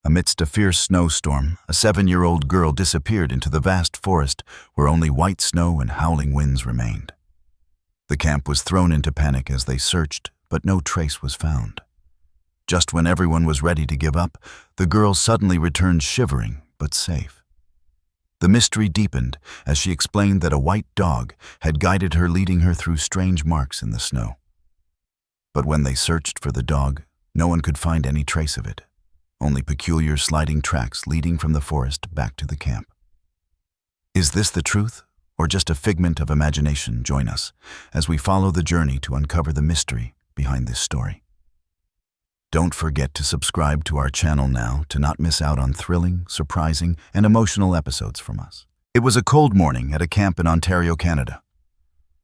Amidst a fierce snowstorm, a 7-year-old girl disappeared into the vast forest where only white snow and howling winds remained. The camp was thrown into panic as they searched, but no trace was found. Just when everyone was ready to give up, the girl suddenly returned shivering but safe. The mystery deepened as she explained that a white dog had guided her, leading her through strange marks in the snow. But when they searched for the dog, no one could find any trace of it, only peculiar sliding tracks leading from the forest back to the camp. Is this the truth, or just a figment of imagination? Join us as we follow the journey to uncover the mystery behind this story. Don't forget to subscribe to our channel now to not miss out on thrilling, surprising, and emotional episodes from us. It was a cold morning at a camp in Ontario, Canada.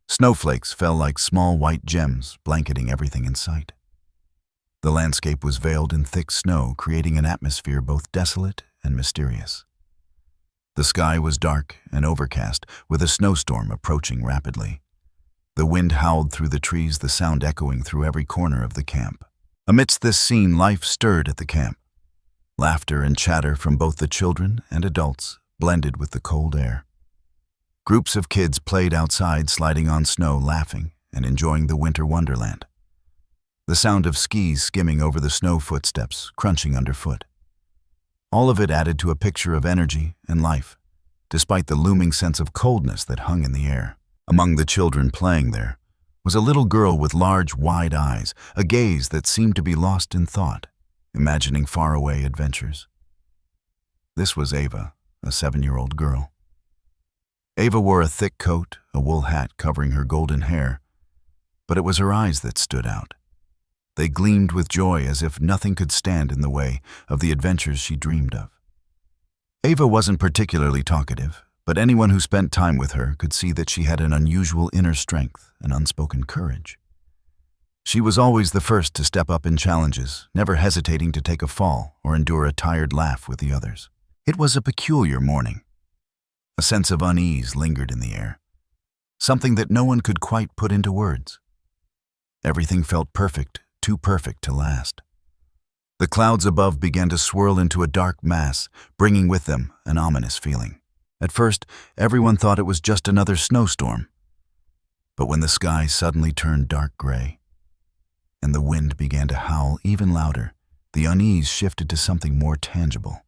Snowflakes fell like small white gems, blanketing everything in sight. The landscape was veiled in thick snow, creating an atmosphere both desolate and mysterious. The sky was dark and overcast, with a snowstorm approaching rapidly. The wind howled through the trees, the sound echoing through every corner of the camp. Amidst this scene, life stirred at the camp. Laughter and chatter from both the children and adults blended with the cold air. Groups of kids played outside, sliding on snow, laughing and enjoying the winter wonderland. The sound of skis skimming over the snow, footsteps crunching underfoot. All of it added to a picture of energy and life, despite the looming sense of coldness that hung in the air. Among the children playing there was a little girl with large, wide eyes, a gaze that seemed to be lost in thought, imagining faraway adventures. This was Ava, a 7-year-old girl. Ava wore a thick coat, a wool hat covering her golden hair, but it was her eyes that stood out. They gleamed with joy, as if nothing could stand in the way of the adventures she dreamed of. Ava wasn't particularly talkative, but anyone who spent time with her could see that she had an unusual inner strength and unspoken courage. She was always the first to step up in challenges, never hesitating to take a fall or endure a tired laugh with the others. It was a peculiar morning. A sense of unease lingered in the air, something that no one could quite put into words. Everything felt perfect, too perfect to last. The clouds above began to swirl into a dark mass, bringing with them an ominous feeling. At first, everyone thought it was just another snowstorm. But when the sky suddenly turned dark gray, and the wind began to howl even louder, the unease shifted to something more tangible.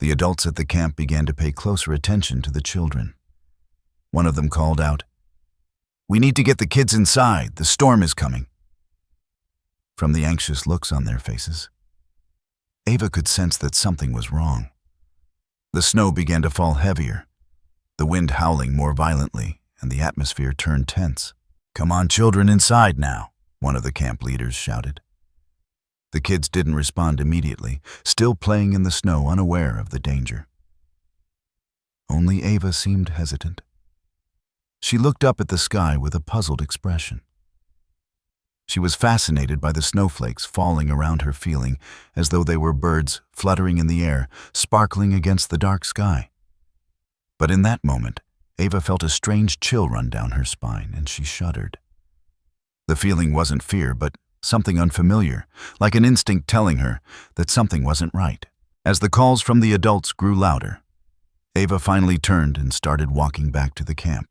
The adults at the camp began to pay closer attention to the children. One of them called out, "We need to get the kids inside, the storm is coming." From the anxious looks on their faces, Ava could sense that something was wrong. The snow began to fall heavier, the wind howling more violently, and the atmosphere turned tense. "Come on, children, inside now," one of the camp leaders shouted. The kids didn't respond immediately, still playing in the snow, unaware of the danger. Only Ava seemed hesitant. She looked up at the sky with a puzzled expression. She was fascinated by the snowflakes falling around her, feeling as though they were birds fluttering in the air, sparkling against the dark sky. But in that moment, Ava felt a strange chill run down her spine, and she shuddered. The feeling wasn't fear, but something unfamiliar, like an instinct telling her that something wasn't right. As the calls from the adults grew louder, Ava finally turned and started walking back to the camp.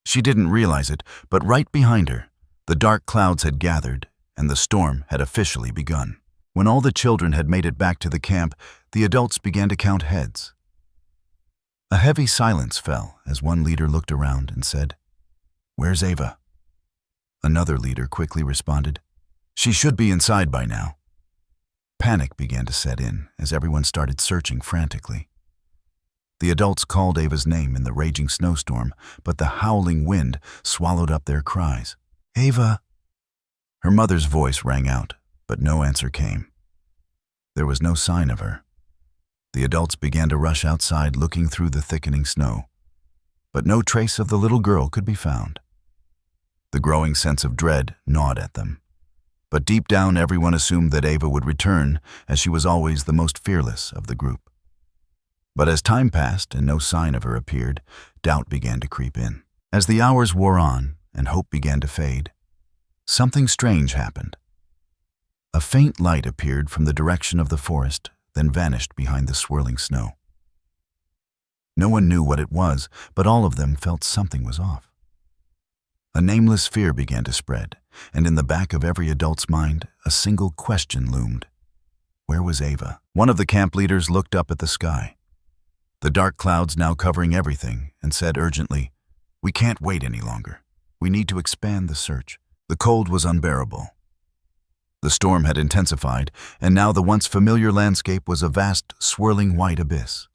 She didn't realize it, but right behind her, the dark clouds had gathered, and the storm had officially begun. When all the children had made it back to the camp, the adults began to count heads. A heavy silence fell as one leader looked around and said, "Where's Ava?" Another leader quickly responded, "She should be inside by now." Panic began to set in as everyone started searching frantically. The adults called Ava's name in the raging snowstorm, but the howling wind swallowed up their cries. "Ava!" Her mother's voice rang out, but no answer came. There was no sign of her. The adults began to rush outside, looking through the thickening snow, but no trace of the little girl could be found. The growing sense of dread gnawed at them, but deep down everyone assumed that Ava would return, as she was always the most fearless of the group. But as time passed and no sign of her appeared, doubt began to creep in. As the hours wore on and hope began to fade, something strange happened. A faint light appeared from the direction of the forest, then vanished behind the swirling snow. No one knew what it was, but all of them felt something was off. A nameless fear began to spread, and in the back of every adult's mind, a single question loomed. Where was Ava? One of the camp leaders looked up at the sky, the dark clouds now covering everything, and said urgently, "We can't wait any longer. We need to expand the search." The cold was unbearable. The storm had intensified, and now the once familiar landscape was a vast, swirling white abyss.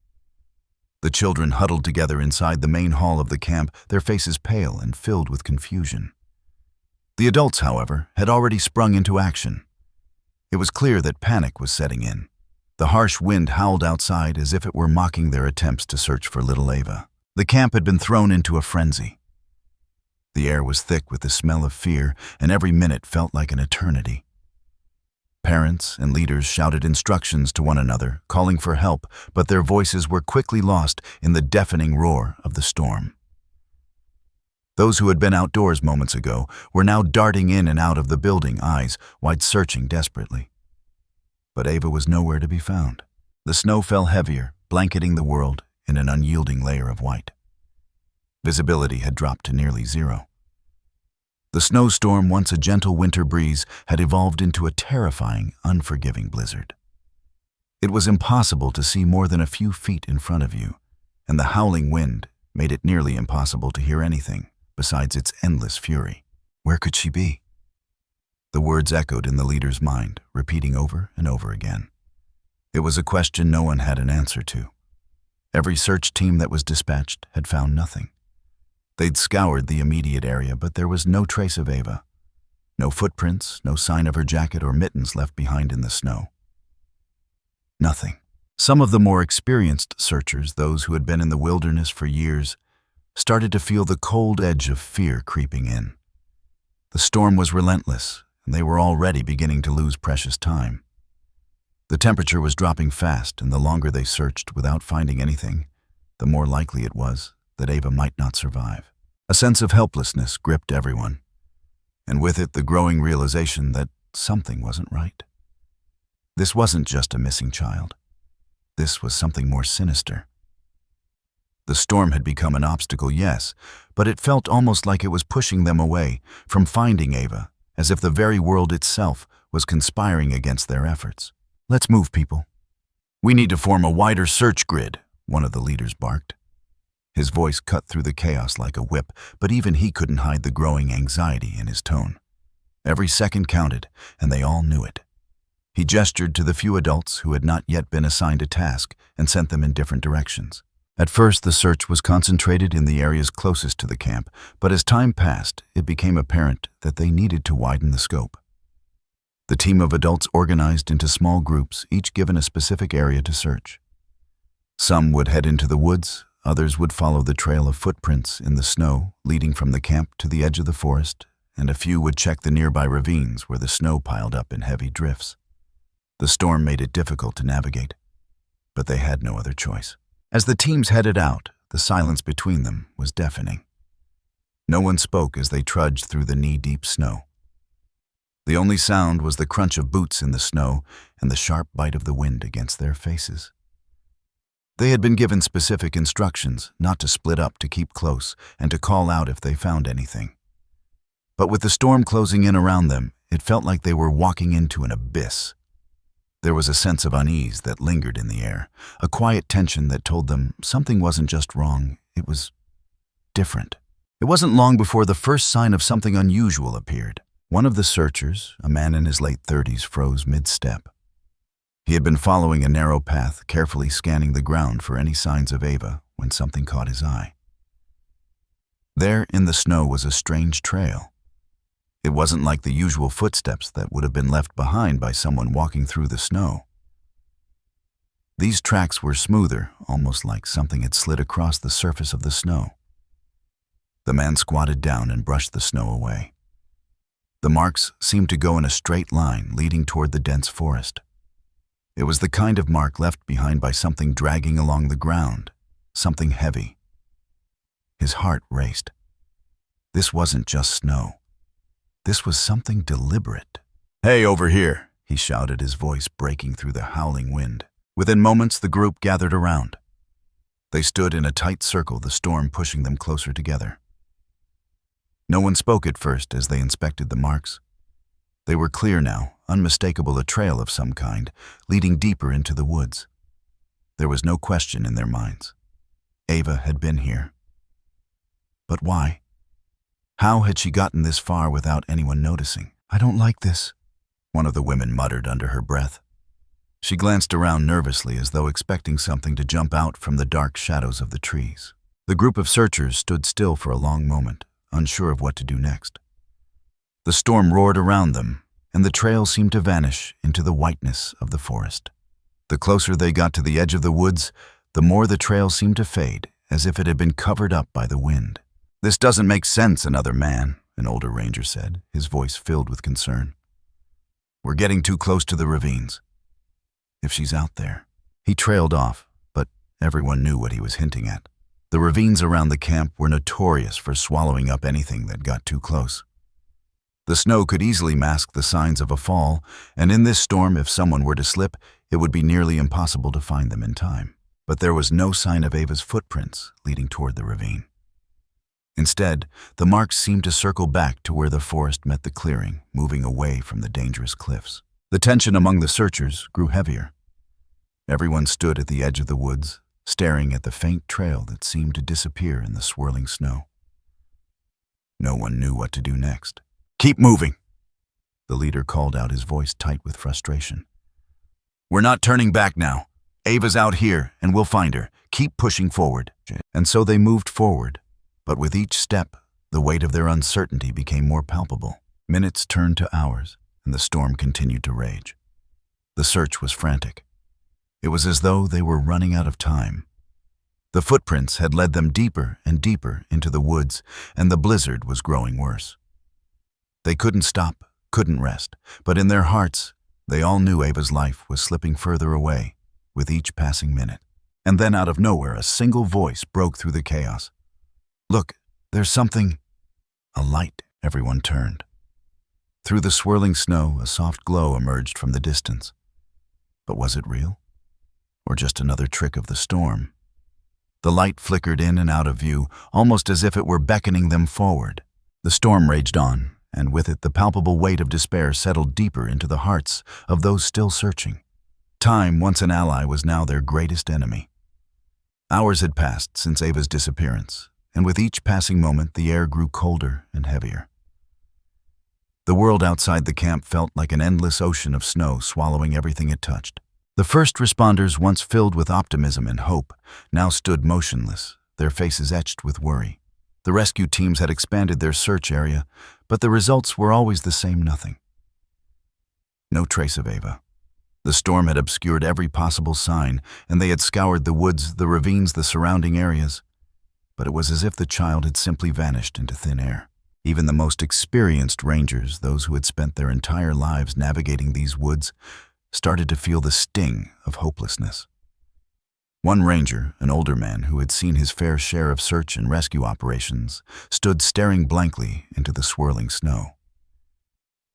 The children huddled together inside the main hall of the camp, their faces pale and filled with confusion. The adults, however, had already sprung into action. It was clear that panic was setting in. The harsh wind howled outside as if it were mocking their attempts to search for little Ava. The camp had been thrown into a frenzy. The air was thick with the smell of fear, and every minute felt like an eternity. Parents and leaders shouted instructions to one another, calling for help, but their voices were quickly lost in the deafening roar of the storm. Those who had been outdoors moments ago were now darting in and out of the building, eyes wide searching desperately. But Ava was nowhere to be found. The snow fell heavier, blanketing the world in an unyielding layer of white. Visibility had dropped to nearly zero. The snowstorm, once a gentle winter breeze, had evolved into a terrifying, unforgiving blizzard. It was impossible to see more than a few feet in front of you, and the howling wind made it nearly impossible to hear anything besides its endless fury. Where could she be? The words echoed in the leader's mind, repeating over and over again. It was a question no one had an answer to. Every search team that was dispatched had found nothing. They'd scoured the immediate area, but there was no trace of Ava. No footprints, no sign of her jacket or mittens left behind in the snow. Nothing. Some of the more experienced searchers, those who had been in the wilderness for years, started to feel the cold edge of fear creeping in. The storm was relentless, and they were already beginning to lose precious time. The temperature was dropping fast, and the longer they searched without finding anything, the more likely it was that Ava might not survive. A sense of helplessness gripped everyone, and with it the growing realization that something wasn't right. This wasn't just a missing child. This was something more sinister. The storm had become an obstacle, yes, but it felt almost like it was pushing them away from finding Ava, as if the very world itself was conspiring against their efforts. "Let's move, people. We need to form a wider search grid," one of the leaders barked. His voice cut through the chaos like a whip, but even he couldn't hide the growing anxiety in his tone. Every second counted, and they all knew it. He gestured to the few adults who had not yet been assigned a task and sent them in different directions. At first, the search was concentrated in the areas closest to the camp, but as time passed, it became apparent that they needed to widen the scope. The team of adults organized into small groups, each given a specific area to search. Some would head into the woods, others would follow the trail of footprints in the snow leading from the camp to the edge of the forest, and a few would check the nearby ravines where the snow piled up in heavy drifts. The storm made it difficult to navigate, but they had no other choice. As the teams headed out, the silence between them was deafening. No one spoke as they trudged through the knee-deep snow. The only sound was the crunch of boots in the snow and the sharp bite of the wind against their faces. They had been given specific instructions not to split up, to keep close, and to call out if they found anything. But with the storm closing in around them, it felt like they were walking into an abyss. There was a sense of unease that lingered in the air, a quiet tension that told them something wasn't just wrong, it was different. It wasn't long before the first sign of something unusual appeared. One of the searchers, a man in his late 30s, froze mid-step. He had been following a narrow path, carefully scanning the ground for any signs of Ava, when something caught his eye. There in the snow was a strange trail. It wasn't like the usual footsteps that would have been left behind by someone walking through the snow. These tracks were smoother, almost like something had slid across the surface of the snow. The man squatted down and brushed the snow away. The marks seemed to go in a straight line, leading toward the dense forest. It was the kind of mark left behind by something dragging along the ground, something heavy. His heart raced. This wasn't just snow. This was something deliberate. "Hey, over here," he shouted, his voice breaking through the howling wind. Within moments, the group gathered around. They stood in a tight circle, the storm pushing them closer together. No one spoke at first as they inspected the marks. They were clear now, unmistakable, a trail of some kind, leading deeper into the woods. There was no question in their minds. Ava had been here. But why? How had she gotten this far without anyone noticing? "I don't like this," one of the women muttered under her breath. She glanced around nervously as though expecting something to jump out from the dark shadows of the trees. The group of searchers stood still for a long moment, unsure of what to do next. The storm roared around them, and the trail seemed to vanish into the whiteness of the forest. The closer they got to the edge of the woods, the more the trail seemed to fade, as if it had been covered up by the wind. "This doesn't make sense," another man, an older ranger, said, his voice filled with concern. "We're getting too close to the ravines. If she's out there." He trailed off, but everyone knew what he was hinting at. The ravines around the camp were notorious for swallowing up anything that got too close. The snow could easily mask the signs of a fall, and in this storm, if someone were to slip, it would be nearly impossible to find them in time. But there was no sign of Ava's footprints leading toward the ravine. Instead, the marks seemed to circle back to where the forest met the clearing, moving away from the dangerous cliffs. The tension among the searchers grew heavier. Everyone stood at the edge of the woods, staring at the faint trail that seemed to disappear in the swirling snow. No one knew what to do next. "Keep moving," the leader called out, his voice tight with frustration. "We're not turning back now. Ava's out here, and we'll find her. Keep pushing forward." And so they moved forward, but with each step, the weight of their uncertainty became more palpable. Minutes turned to hours, and the storm continued to rage. The search was frantic. It was as though they were running out of time. The footprints had led them deeper and deeper into the woods, and the blizzard was growing worse. They couldn't stop, couldn't rest, but in their hearts, they all knew Ava's life was slipping further away with each passing minute. And then out of nowhere, a single voice broke through the chaos. "Look, there's something." A light. Everyone turned. Through the swirling snow, a soft glow emerged from the distance. But was it real? Or just another trick of the storm? The light flickered in and out of view, almost as if it were beckoning them forward. The storm raged on, and with it the palpable weight of despair settled deeper into the hearts of those still searching. Time, once an ally, was now their greatest enemy. Hours had passed since Ava's disappearance, and with each passing moment the air grew colder and heavier. The world outside the camp felt like an endless ocean of snow swallowing everything it touched. The first responders, once filled with optimism and hope, now stood motionless, their faces etched with worry. The rescue teams had expanded their search area, but the results were always the same: nothing. No trace of Ava. The storm had obscured every possible sign, and they had scoured the woods, the ravines, the surrounding areas. But it was as if the child had simply vanished into thin air. Even the most experienced rangers, those who had spent their entire lives navigating these woods, started to feel the sting of hopelessness. One ranger, an older man who had seen his fair share of search and rescue operations, stood staring blankly into the swirling snow.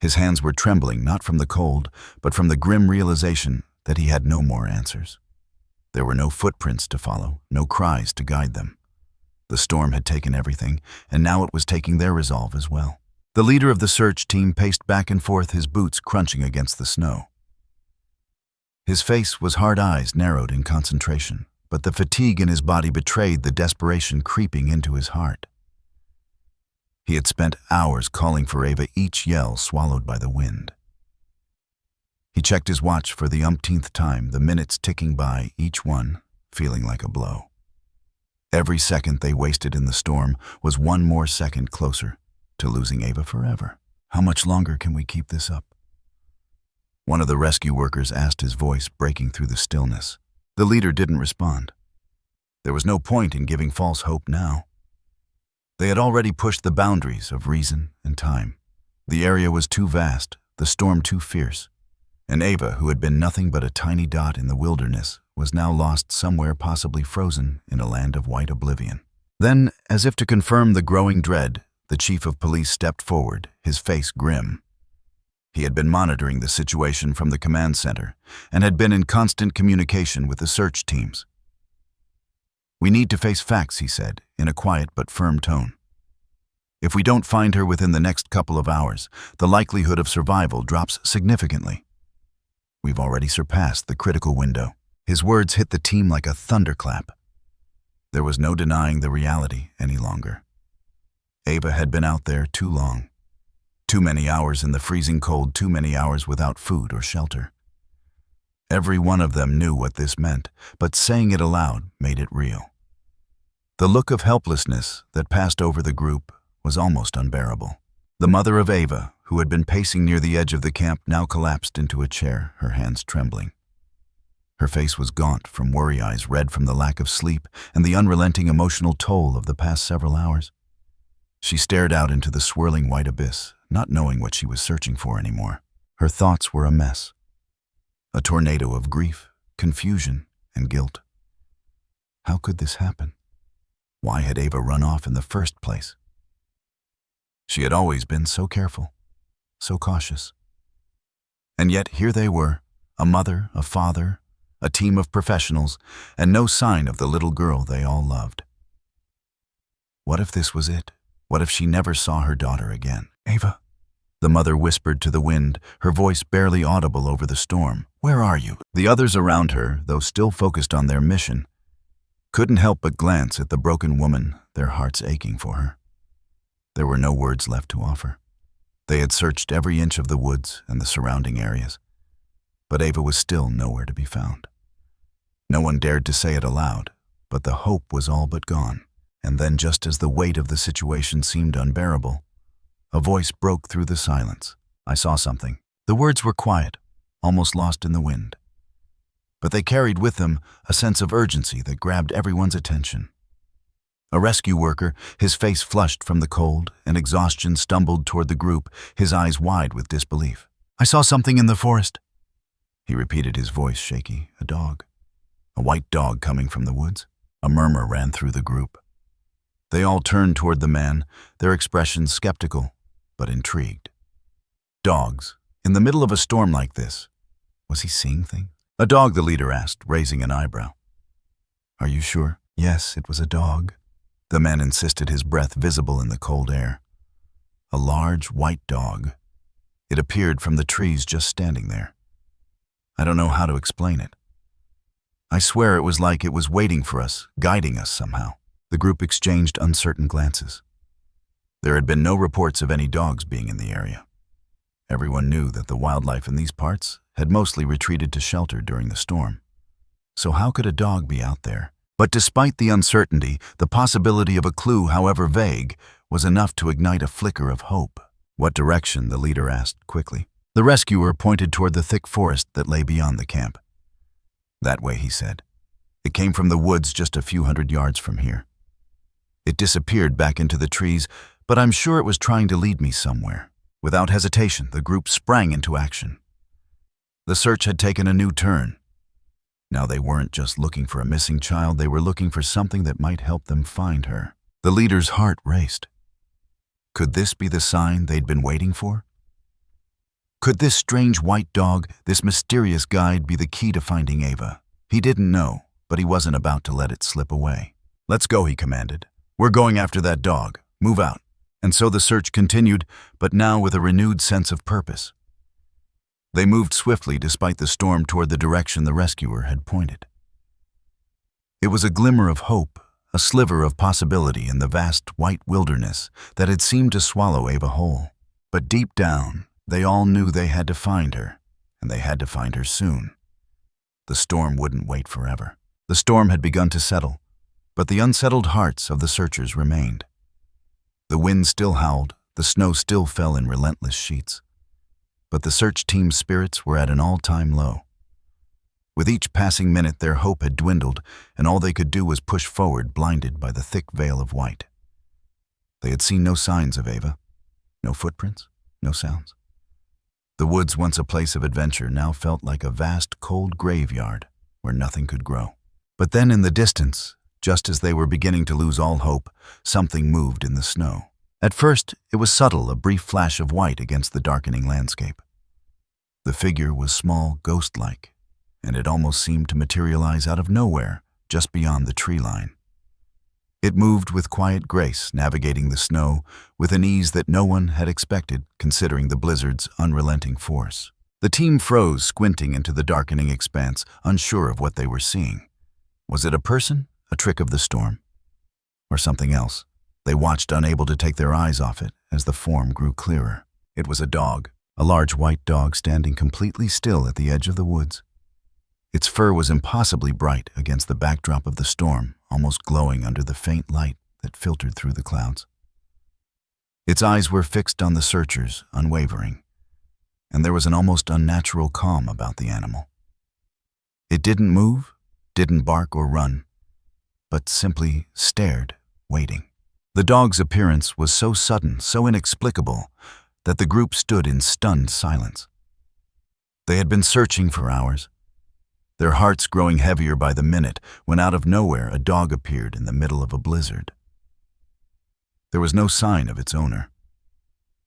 His hands were trembling, not from the cold, but from the grim realization that he had no more answers. There were no footprints to follow, no cries to guide them. The storm had taken everything, and now it was taking their resolve as well. The leader of the search team paced back and forth, his boots crunching against the snow. His face was hard, eyes narrowed in concentration, but the fatigue in his body betrayed the desperation creeping into his heart. He had spent hours calling for Ava, each yell swallowed by the wind. He checked his watch for the umpteenth time, the minutes ticking by, each one feeling like a blow. Every second they wasted in the storm was one more second closer to losing Ava forever. "How much longer can we keep this up?" One of the rescue workers asked, his voice breaking through the stillness. The leader didn't respond. There was no point in giving false hope now. They had already pushed the boundaries of reason and time. The area was too vast, the storm too fierce, and Ava, who had been nothing but a tiny dot in the wilderness, was now lost somewhere, possibly frozen in a land of white oblivion. Then, as if to confirm the growing dread, the chief of police stepped forward, his face grim. He had been monitoring the situation from the command center and had been in constant communication with the search teams. "We need to face facts," he said, in a quiet but firm tone. "If we don't find her within the next couple of hours, the likelihood of survival drops significantly. We've already surpassed the critical window." His words hit the team like a thunderclap. There was no denying the reality any longer. Ava had been out there too long. Too many hours in the freezing cold, too many hours without food or shelter. Every one of them knew what this meant, but saying it aloud made it real. The look of helplessness that passed over the group was almost unbearable. The mother of Ava, who had been pacing near the edge of the camp, now collapsed into a chair, her hands trembling. Her face was gaunt from worry, eyes red from the lack of sleep and the unrelenting emotional toll of the past several hours. She stared out into the swirling white abyss, not knowing what she was searching for anymore. Her thoughts were a mess. A tornado of grief, confusion, and guilt. How could this happen? Why had Ava run off in the first place? She had always been so careful, so cautious. And yet here they were, a mother, a father, a team of professionals, and no sign of the little girl they all loved. What if this was it? What if she never saw her daughter again? "Ava," the mother whispered to the wind, her voice barely audible over the storm. "Where are you?" The others around her, though still focused on their mission, couldn't help but glance at the broken woman, their hearts aching for her. There were no words left to offer. They had searched every inch of the woods and the surrounding areas, but Ava was still nowhere to be found. No one dared to say it aloud, but the hope was all but gone. And then, just as the weight of the situation seemed unbearable, a voice broke through the silence. "I saw something." The words were quiet, almost lost in the wind. But they carried with them a sense of urgency that grabbed everyone's attention. A rescue worker, his face flushed from the cold and exhaustion, stumbled toward the group, his eyes wide with disbelief. "I saw something in the forest," he repeated, his voice shaky. "A dog. A white dog coming from the woods." A murmur ran through the group. They all turned toward the man, their expressions skeptical, but intrigued. Dogs, in the middle of a storm like this. Was he seeing things? "A dog," the leader asked, raising an eyebrow. "Are you sure?" "Yes, it was a dog," the man insisted, his breath visible in the cold air. A large, white dog. It appeared from the trees just standing there. I don't know how to explain it. I swear it was like it was waiting for us, guiding us somehow. The group exchanged uncertain glances. There had been no reports of any dogs being in the area. Everyone knew that the wildlife in these parts had mostly retreated to shelter during the storm. So how could a dog be out there? But despite the uncertainty, the possibility of a clue, however vague, was enough to ignite a flicker of hope. "What direction?" the leader asked quickly. The rescuer pointed toward the thick forest that lay beyond the camp. "That way," he said. "It came from the woods just a few hundred yards from here. It disappeared back into the trees, but I'm sure it was trying to lead me somewhere." Without hesitation, the group sprang into action. The search had taken a new turn. Now they weren't just looking for a missing child, they were looking for something that might help them find her. The leader's heart raced. Could this be the sign they'd been waiting for? Could this strange white dog, this mysterious guide, be the key to finding Ava? He didn't know, but he wasn't about to let it slip away. "Let's go," he commanded. "We're going after that dog. Move out." And so the search continued, but now with a renewed sense of purpose. They moved swiftly despite the storm toward the direction the rescuer had pointed. It was a glimmer of hope, a sliver of possibility in the vast white wilderness that had seemed to swallow Ava whole. But deep down, they all knew they had to find her, and they had to find her soon. The storm wouldn't wait forever. The storm had begun to settle, but the unsettled hearts of the searchers remained. The wind still howled, the snow still fell in relentless sheets. But the search team's spirits were at an all-time low. With each passing minute, their hope had dwindled, and all they could do was push forward, blinded by the thick veil of white. They had seen no signs of Ava, no footprints, no sounds. The woods, once a place of adventure, now felt like a vast, cold graveyard where nothing could grow. But then in the distance, just as they were beginning to lose all hope, something moved in the snow. At first, it was subtle, a brief flash of white against the darkening landscape. The figure was small, ghost-like, and it almost seemed to materialize out of nowhere, just beyond the tree line. It moved with quiet grace, navigating the snow with an ease that no one had expected, considering the blizzard's unrelenting force. The team froze, squinting into the darkening expanse, unsure of what they were seeing. Was it a person, a trick of the storm, or something else? They watched, unable to take their eyes off it, as the form grew clearer. It was a dog, a large white dog standing completely still at the edge of the woods. Its fur was impossibly bright against the backdrop of the storm, almost glowing under the faint light that filtered through the clouds. Its eyes were fixed on the searchers, unwavering, and there was an almost unnatural calm about the animal. It didn't move, didn't bark or run, but simply stared, waiting. The dog's appearance was so sudden, so inexplicable, that the group stood in stunned silence. They had been searching for hours, their hearts growing heavier by the minute, when out of nowhere a dog appeared in the middle of a blizzard. There was no sign of its owner.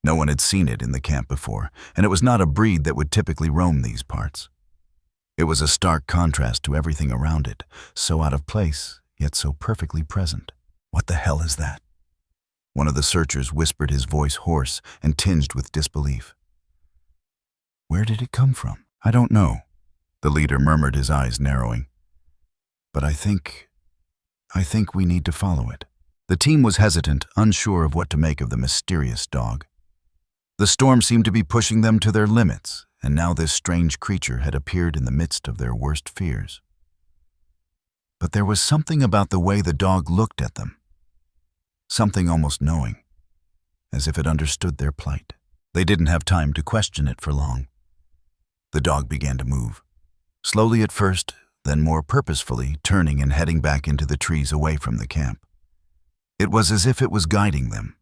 No one had seen it in the camp before, and it was not a breed that would typically roam these parts. It was a stark contrast to everything around it, so out of place, yet so perfectly present. "What the hell is that?" One of the searchers whispered, his voice hoarse and tinged with disbelief. "Where did it come from?" "I don't know," the leader murmured, his eyes narrowing. "But I think we need to follow it." The team was hesitant, unsure of what to make of the mysterious dog. The storm seemed to be pushing them to their limits, and now this strange creature had appeared in the midst of their worst fears. But there was something about the way the dog looked at them, something almost knowing, as if it understood their plight. They didn't have time to question it for long. The dog began to move, slowly at first, then more purposefully, turning and heading back into the trees away from the camp. It was as if it was guiding them,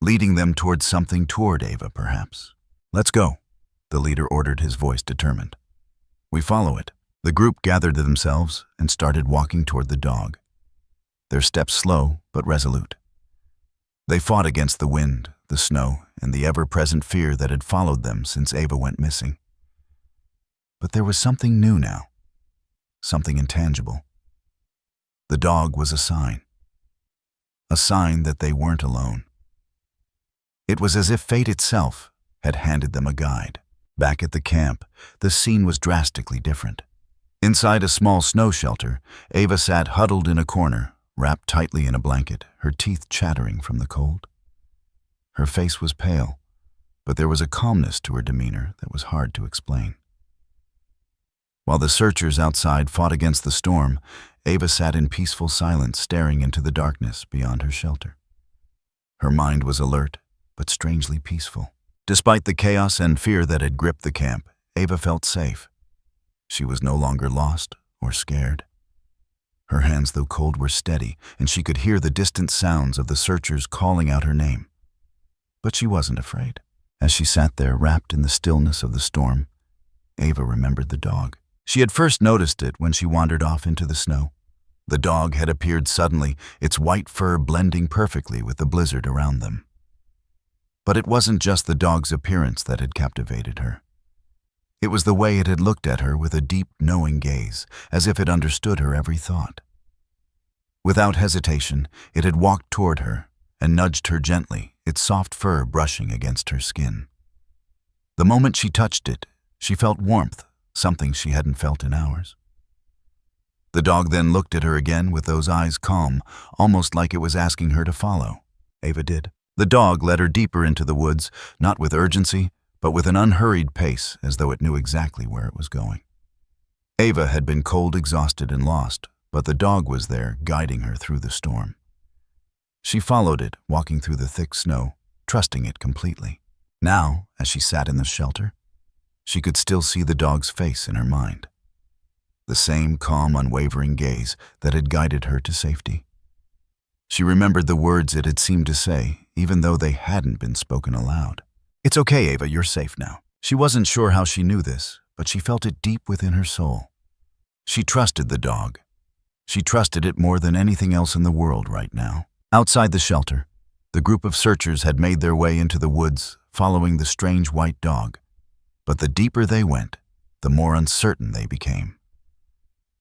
leading them towards something, toward Ava, perhaps. "Let's go," the leader ordered, his voice determined. "We follow it." The group gathered themselves and started walking toward the dog, their steps slow but resolute. They fought against the wind, the snow, and the ever-present fear that had followed them since Ava went missing. But there was something new now, something intangible. The dog was a sign that they weren't alone. It was as if fate itself had handed them a guide. Back at the camp, the scene was drastically different. Inside a small snow shelter, Ava sat huddled in a corner, wrapped tightly in a blanket, her teeth chattering from the cold. Her face was pale, but there was a calmness to her demeanor that was hard to explain. While the searchers outside fought against the storm, Ava sat in peaceful silence, staring into the darkness beyond her shelter. Her mind was alert, but strangely peaceful. Despite the chaos and fear that had gripped the camp, Ava felt safe. She was no longer lost or scared. Her hands, though cold, were steady, and she could hear the distant sounds of the searchers calling out her name. But she wasn't afraid. As she sat there, wrapped in the stillness of the storm, Ava remembered the dog. She had first noticed it when she wandered off into the snow. The dog had appeared suddenly, its white fur blending perfectly with the blizzard around them. But it wasn't just the dog's appearance that had captivated her. It was the way it had looked at her with a deep, knowing gaze, as if it understood her every thought. Without hesitation, it had walked toward her and nudged her gently, its soft fur brushing against her skin. The moment she touched it, she felt warmth, something she hadn't felt in hours. The dog then looked at her again with those eyes calm, almost like it was asking her to follow. Ava did. The dog led her deeper into the woods, not with urgency, but with an unhurried pace, as though it knew exactly where it was going. Ava had been cold, exhausted, and lost, but the dog was there, guiding her through the storm. She followed it, walking through the thick snow, trusting it completely. Now, as she sat in the shelter, she could still see the dog's face in her mind. The same calm, unwavering gaze that had guided her to safety. She remembered the words it had seemed to say, even though they hadn't been spoken aloud. "It's okay, Ava, you're safe now." She wasn't sure how she knew this, but she felt it deep within her soul. She trusted the dog. She trusted it more than anything else in the world right now. Outside the shelter, the group of searchers had made their way into the woods, following the strange white dog. But the deeper they went, the more uncertain they became.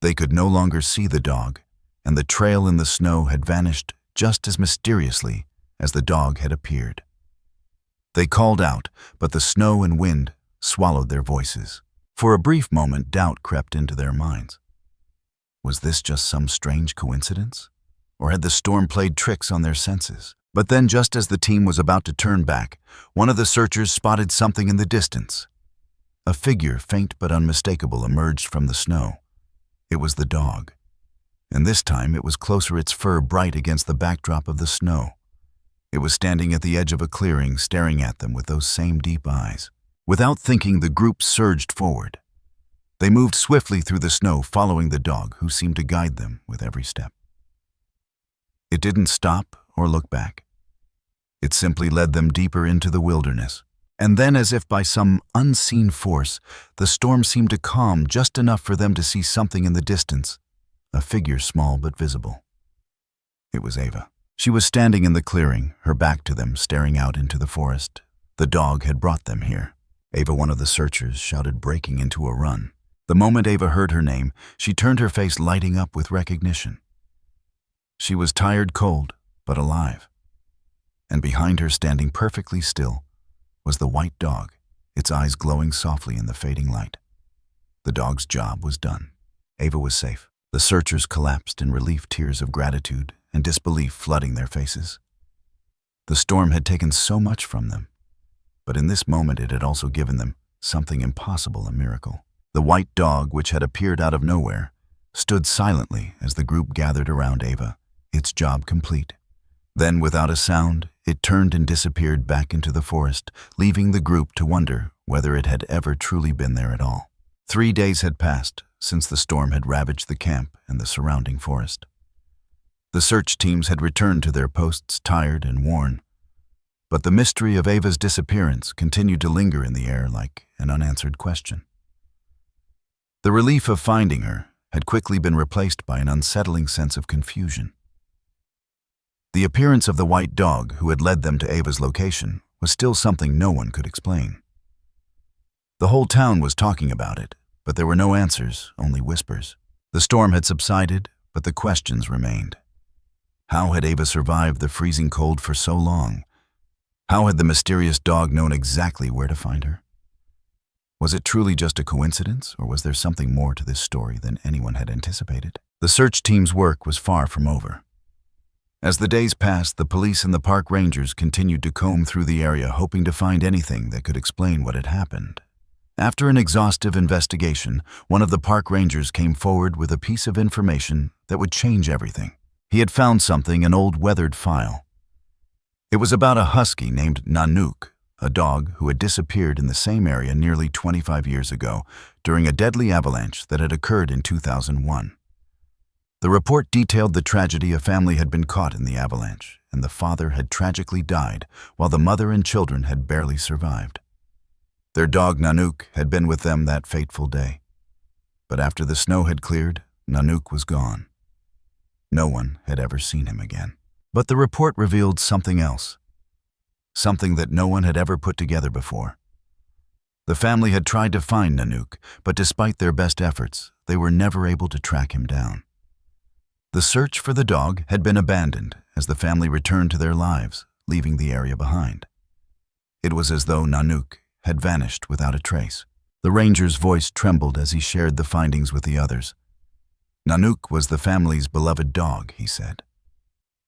They could no longer see the dog, and the trail in the snow had vanished just as mysteriously as the dog had appeared. They called out, but the snow and wind swallowed their voices. For a brief moment, doubt crept into their minds. Was this just some strange coincidence? Or had the storm played tricks on their senses? But then, just as the team was about to turn back, one of the searchers spotted something in the distance. A figure, faint but unmistakable, emerged from the snow. It was the dog. And this time it was closer, its fur bright against the backdrop of the snow. It was standing at the edge of a clearing, staring at them with those same deep eyes. Without thinking, the group surged forward. They moved swiftly through the snow, following the dog, who seemed to guide them with every step. It didn't stop or look back. It simply led them deeper into the wilderness. And then, as if by some unseen force, the storm seemed to calm just enough for them to see something in the distance, a figure small but visible. It was Ava. She was standing in the clearing, her back to them, staring out into the forest. The dog had brought them here. Ava, one of the searchers, shouted, breaking into a run. The moment Ava heard her name, she turned, her face lighting up with recognition. She was tired, cold, but alive. And behind her, standing perfectly still, was the white dog, its eyes glowing softly in the fading light. The dog's job was done. Ava was safe. The searchers collapsed in relief, tears of gratitude and disbelief flooding their faces. The storm had taken so much from them, but in this moment it had also given them something impossible, a miracle. The white dog, which had appeared out of nowhere, stood silently as the group gathered around Ava, its job complete. Then, without a sound, it turned and disappeared back into the forest, leaving the group to wonder whether it had ever truly been there at all. 3 days had passed since the storm had ravaged the camp and the surrounding forest. The search teams had returned to their posts, tired and worn, but the mystery of Ava's disappearance continued to linger in the air like an unanswered question. The relief of finding her had quickly been replaced by an unsettling sense of confusion. The appearance of the white dog who had led them to Ava's location was still something no one could explain. The whole town was talking about it, but there were no answers, only whispers. The storm had subsided, but the questions remained. How had Ava survived the freezing cold for so long? How had the mysterious dog known exactly where to find her? Was it truly just a coincidence, or was there something more to this story than anyone had anticipated? The search team's work was far from over. As the days passed, the police and the park rangers continued to comb through the area, hoping to find anything that could explain what had happened. After an exhaustive investigation, one of the park rangers came forward with a piece of information that would change everything. He had found something, an old weathered file. It was about a husky named Nanook, a dog who had disappeared in the same area nearly 25 years ago during a deadly avalanche that had occurred in 2001. The report detailed the tragedy. A family had been caught in the avalanche, and the father had tragically died, while the mother and children had barely survived. Their dog Nanook had been with them that fateful day. But after the snow had cleared, Nanook was gone. No one had ever seen him again. But the report revealed something else, something that no one had ever put together before. The family had tried to find Nanook, but despite their best efforts, they were never able to track him down. The search for the dog had been abandoned as the family returned to their lives, leaving the area behind. It was as though Nanook had vanished without a trace. The ranger's voice trembled as he shared the findings with the others. Nanook was the family's beloved dog, he said.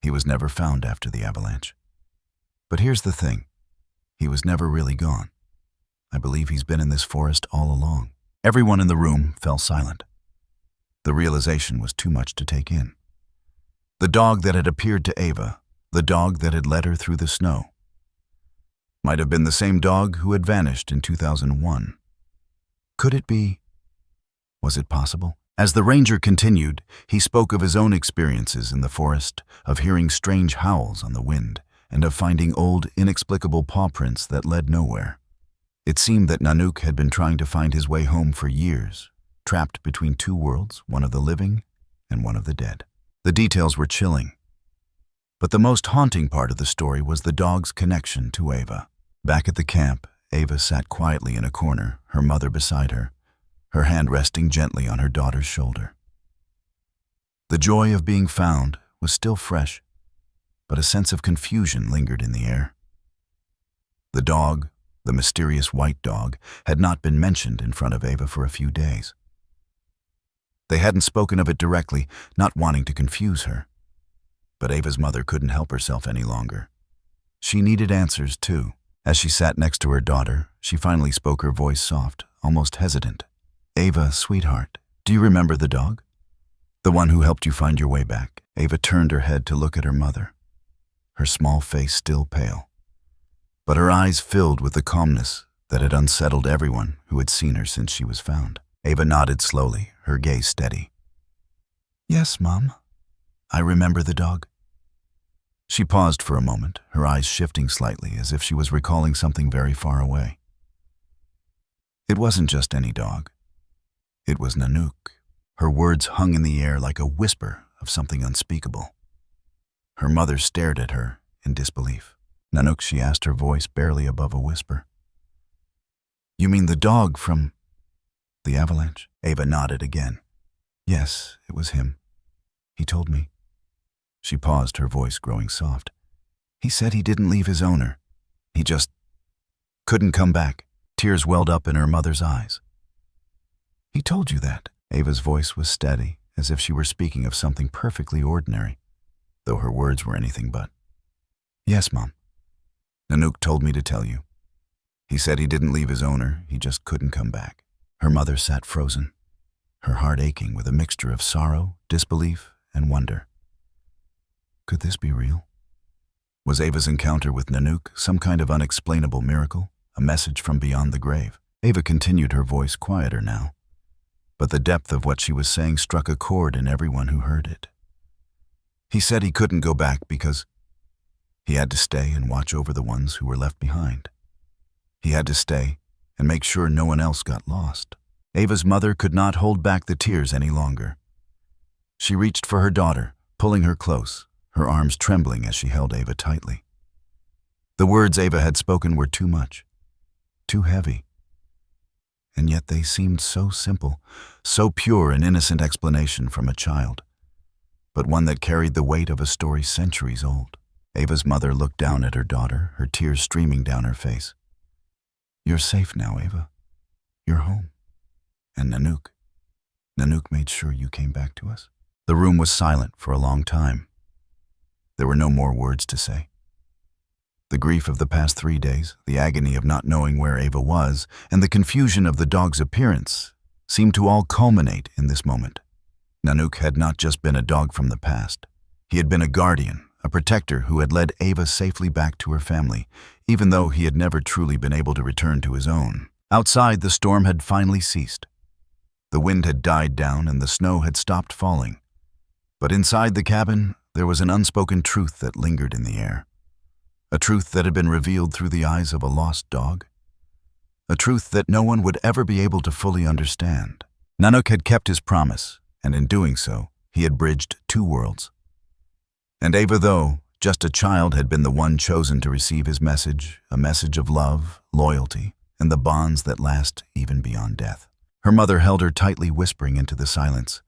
He was never found after the avalanche. But here's the thing. He was never really gone. I believe he's been in this forest all along. Everyone in the room fell silent. The realization was too much to take in. The dog that had appeared to Ava, the dog that had led her through the snow, might have been the same dog who had vanished in 2001. Could it be? Was it possible? As the ranger continued, he spoke of his own experiences in the forest, of hearing strange howls on the wind, and of finding old, inexplicable paw prints that led nowhere. It seemed that Nanook had been trying to find his way home for years, trapped between two worlds, one of the living and one of the dead. The details were chilling. But the most haunting part of the story was the dog's connection to Ava. Back at the camp, Ava sat quietly in a corner, her mother beside her, her hand resting gently on her daughter's shoulder. The joy of being found was still fresh, but a sense of confusion lingered in the air. The dog, the mysterious white dog, had not been mentioned in front of Ava for a few days. They hadn't spoken of it directly, not wanting to confuse her. But Ava's mother couldn't help herself any longer. She needed answers, too. As she sat next to her daughter, she finally spoke, her voice soft, almost hesitant. "Ava, sweetheart, do you remember the dog? The one who helped you find your way back?" Ava turned her head to look at her mother, her small face still pale, but her eyes filled with the calmness that had unsettled everyone who had seen her since she was found. Ava nodded slowly, her gaze steady. "Yes, Mom. I remember the dog." She paused for a moment, her eyes shifting slightly as if she was recalling something very far away. It wasn't just any dog. It was Nanook. Her words hung in the air like a whisper of something unspeakable. Her mother stared at her in disbelief. "Nanook," she asked, her voice barely above a whisper. "You mean the dog from the avalanche?" Ava nodded again. "Yes, it was him. He told me." She paused, her voice growing soft. "He said he didn't leave his owner. He just couldn't come back." Tears welled up in her mother's eyes. "He told you that?" Ava's voice was steady, as if she were speaking of something perfectly ordinary, though her words were anything but. "Yes, Mom. Nanook told me to tell you. He said he didn't leave his owner, he just couldn't come back." Her mother sat frozen, her heart aching with a mixture of sorrow, disbelief, and wonder. Could this be real? Was Ava's encounter with Nanook some kind of unexplainable miracle, a message from beyond the grave? Ava continued, her voice quieter now, but the depth of what she was saying struck a chord in everyone who heard it. "He said he couldn't go back because he had to stay and watch over the ones who were left behind. He had to stay and make sure no one else got lost." Ava's mother could not hold back the tears any longer. She reached for her daughter, pulling her close, her arms trembling as she held Ava tightly. The words Ava had spoken were too much, too heavy. And yet they seemed so simple, so pure an innocent explanation from a child, but one that carried the weight of a story centuries old. Ava's mother looked down at her daughter, her tears streaming down her face. "You're safe now, Ava. You're home. And Nanook made sure you came back to us." The room was silent for a long time. There were no more words to say. The grief of the past 3 days, the agony of not knowing where Ava was, and the confusion of the dog's appearance seemed to all culminate in this moment. Nanook had not just been a dog from the past. He had been a guardian, a protector who had led Ava safely back to her family, even though he had never truly been able to return to his own. Outside, the storm had finally ceased. The wind had died down and the snow had stopped falling. But inside the cabin, there was an unspoken truth that lingered in the air. A truth that had been revealed through the eyes of a lost dog. A truth that no one would ever be able to fully understand. Nanook had kept his promise, and in doing so, he had bridged 2 worlds. And Ava, though just a child, had been the one chosen to receive his message, a message of love, loyalty, and the bonds that last even beyond death. Her mother held her tightly, whispering into the silence,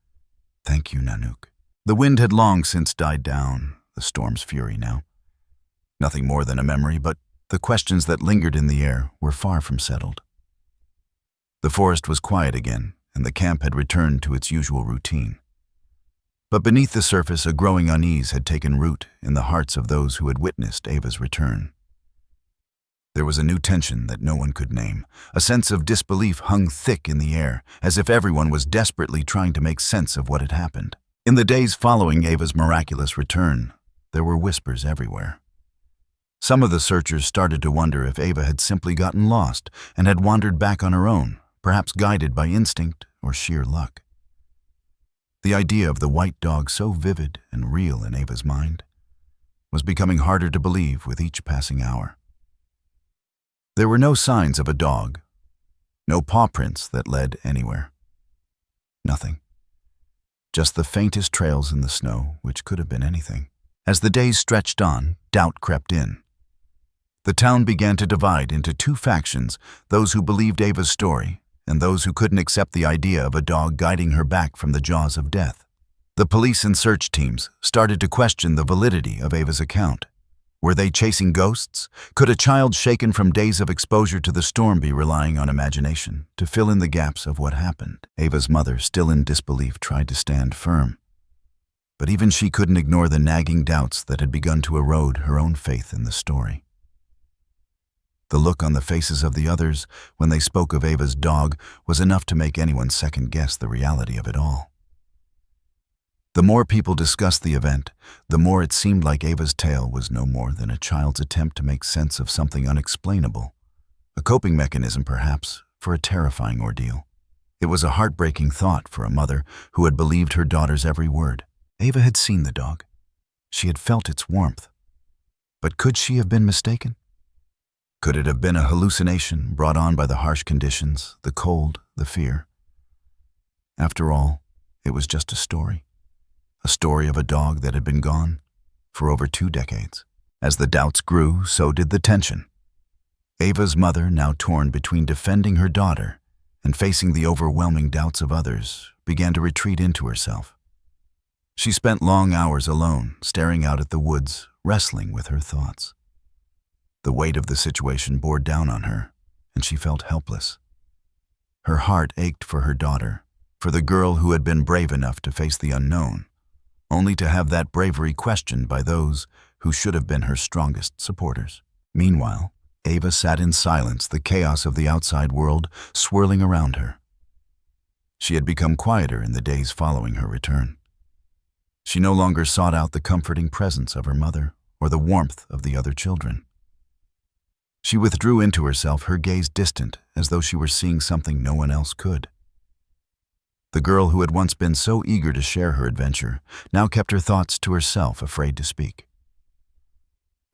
"Thank you, Nanook." The wind had long since died down, the storm's fury now. Nothing more than a memory, but the questions that lingered in the air were far from settled. The forest was quiet again, and the camp had returned to its usual routine. But beneath the surface, a growing unease had taken root in the hearts of those who had witnessed Ava's return. There was a new tension that no one could name. A sense of disbelief hung thick in the air, as if everyone was desperately trying to make sense of what had happened. In the days following Ava's miraculous return, there were whispers everywhere. Some of the searchers started to wonder if Ava had simply gotten lost and had wandered back on her own, perhaps guided by instinct or sheer luck. The idea of the white dog, so vivid and real in Ava's mind, was becoming harder to believe with each passing hour. There were no signs of a dog, no paw prints that led anywhere. Nothing. Just the faintest trails in the snow, which could have been anything. As the days stretched on, doubt crept in. The town began to divide into two factions, those who believed Ava's story and those who couldn't accept the idea of a dog guiding her back from the jaws of death. The police and search teams started to question the validity of Ava's account. Were they chasing ghosts? Could a child shaken from days of exposure to the storm be relying on imagination to fill in the gaps of what happened? Ava's mother, still in disbelief, tried to stand firm. But even she couldn't ignore the nagging doubts that had begun to erode her own faith in the story. The look on the faces of the others when they spoke of Ava's dog was enough to make anyone second-guess the reality of it all. The more people discussed the event, the more it seemed like Ava's tale was no more than a child's attempt to make sense of something unexplainable, a coping mechanism perhaps for a terrifying ordeal. It was a heartbreaking thought for a mother who had believed her daughter's every word. Ava had seen the dog. She had felt its warmth. But could she have been mistaken? Could it have been a hallucination brought on by the harsh conditions, the cold, the fear? After all, it was just a story of a dog that had been gone for over 2 decades. As the doubts grew, so did the tension. Ava's mother, now torn between defending her daughter and facing the overwhelming doubts of others, began to retreat into herself. She spent long hours alone, staring out at the woods, wrestling with her thoughts. The weight of the situation bore down on her, and she felt helpless. Her heart ached for her daughter, for the girl who had been brave enough to face the unknown, only to have that bravery questioned by those who should have been her strongest supporters. Meanwhile, Ava sat in silence, the chaos of the outside world swirling around her. She had become quieter in the days following her return. She no longer sought out the comforting presence of her mother or the warmth of the other children. She withdrew into herself, her gaze distant, as though she were seeing something no one else could. The girl who had once been so eager to share her adventure now kept her thoughts to herself, afraid to speak.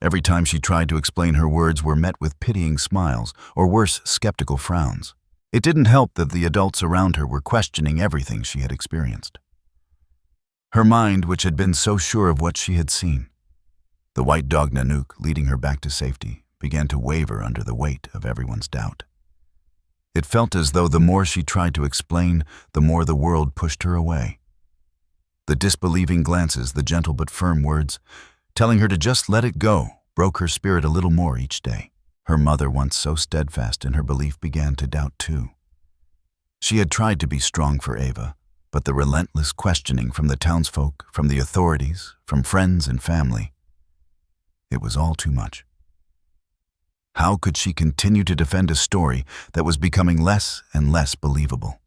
Every time she tried to explain, her words were met with pitying smiles, or worse, skeptical frowns. It didn't help that the adults around her were questioning everything she had experienced. Her mind, which had been so sure of what she had seen, the white dog Nanook leading her back to safety, began to waver under the weight of everyone's doubt. It felt as though the more she tried to explain, the more the world pushed her away. The disbelieving glances, the gentle but firm words, telling her to just let it go, broke her spirit a little more each day. Her mother, once so steadfast in her belief, began to doubt too. She had tried to be strong for Ava, but the relentless questioning from the townsfolk, from the authorities, from friends and family, it was all too much. How could she continue to defend a story that was becoming less and less believable?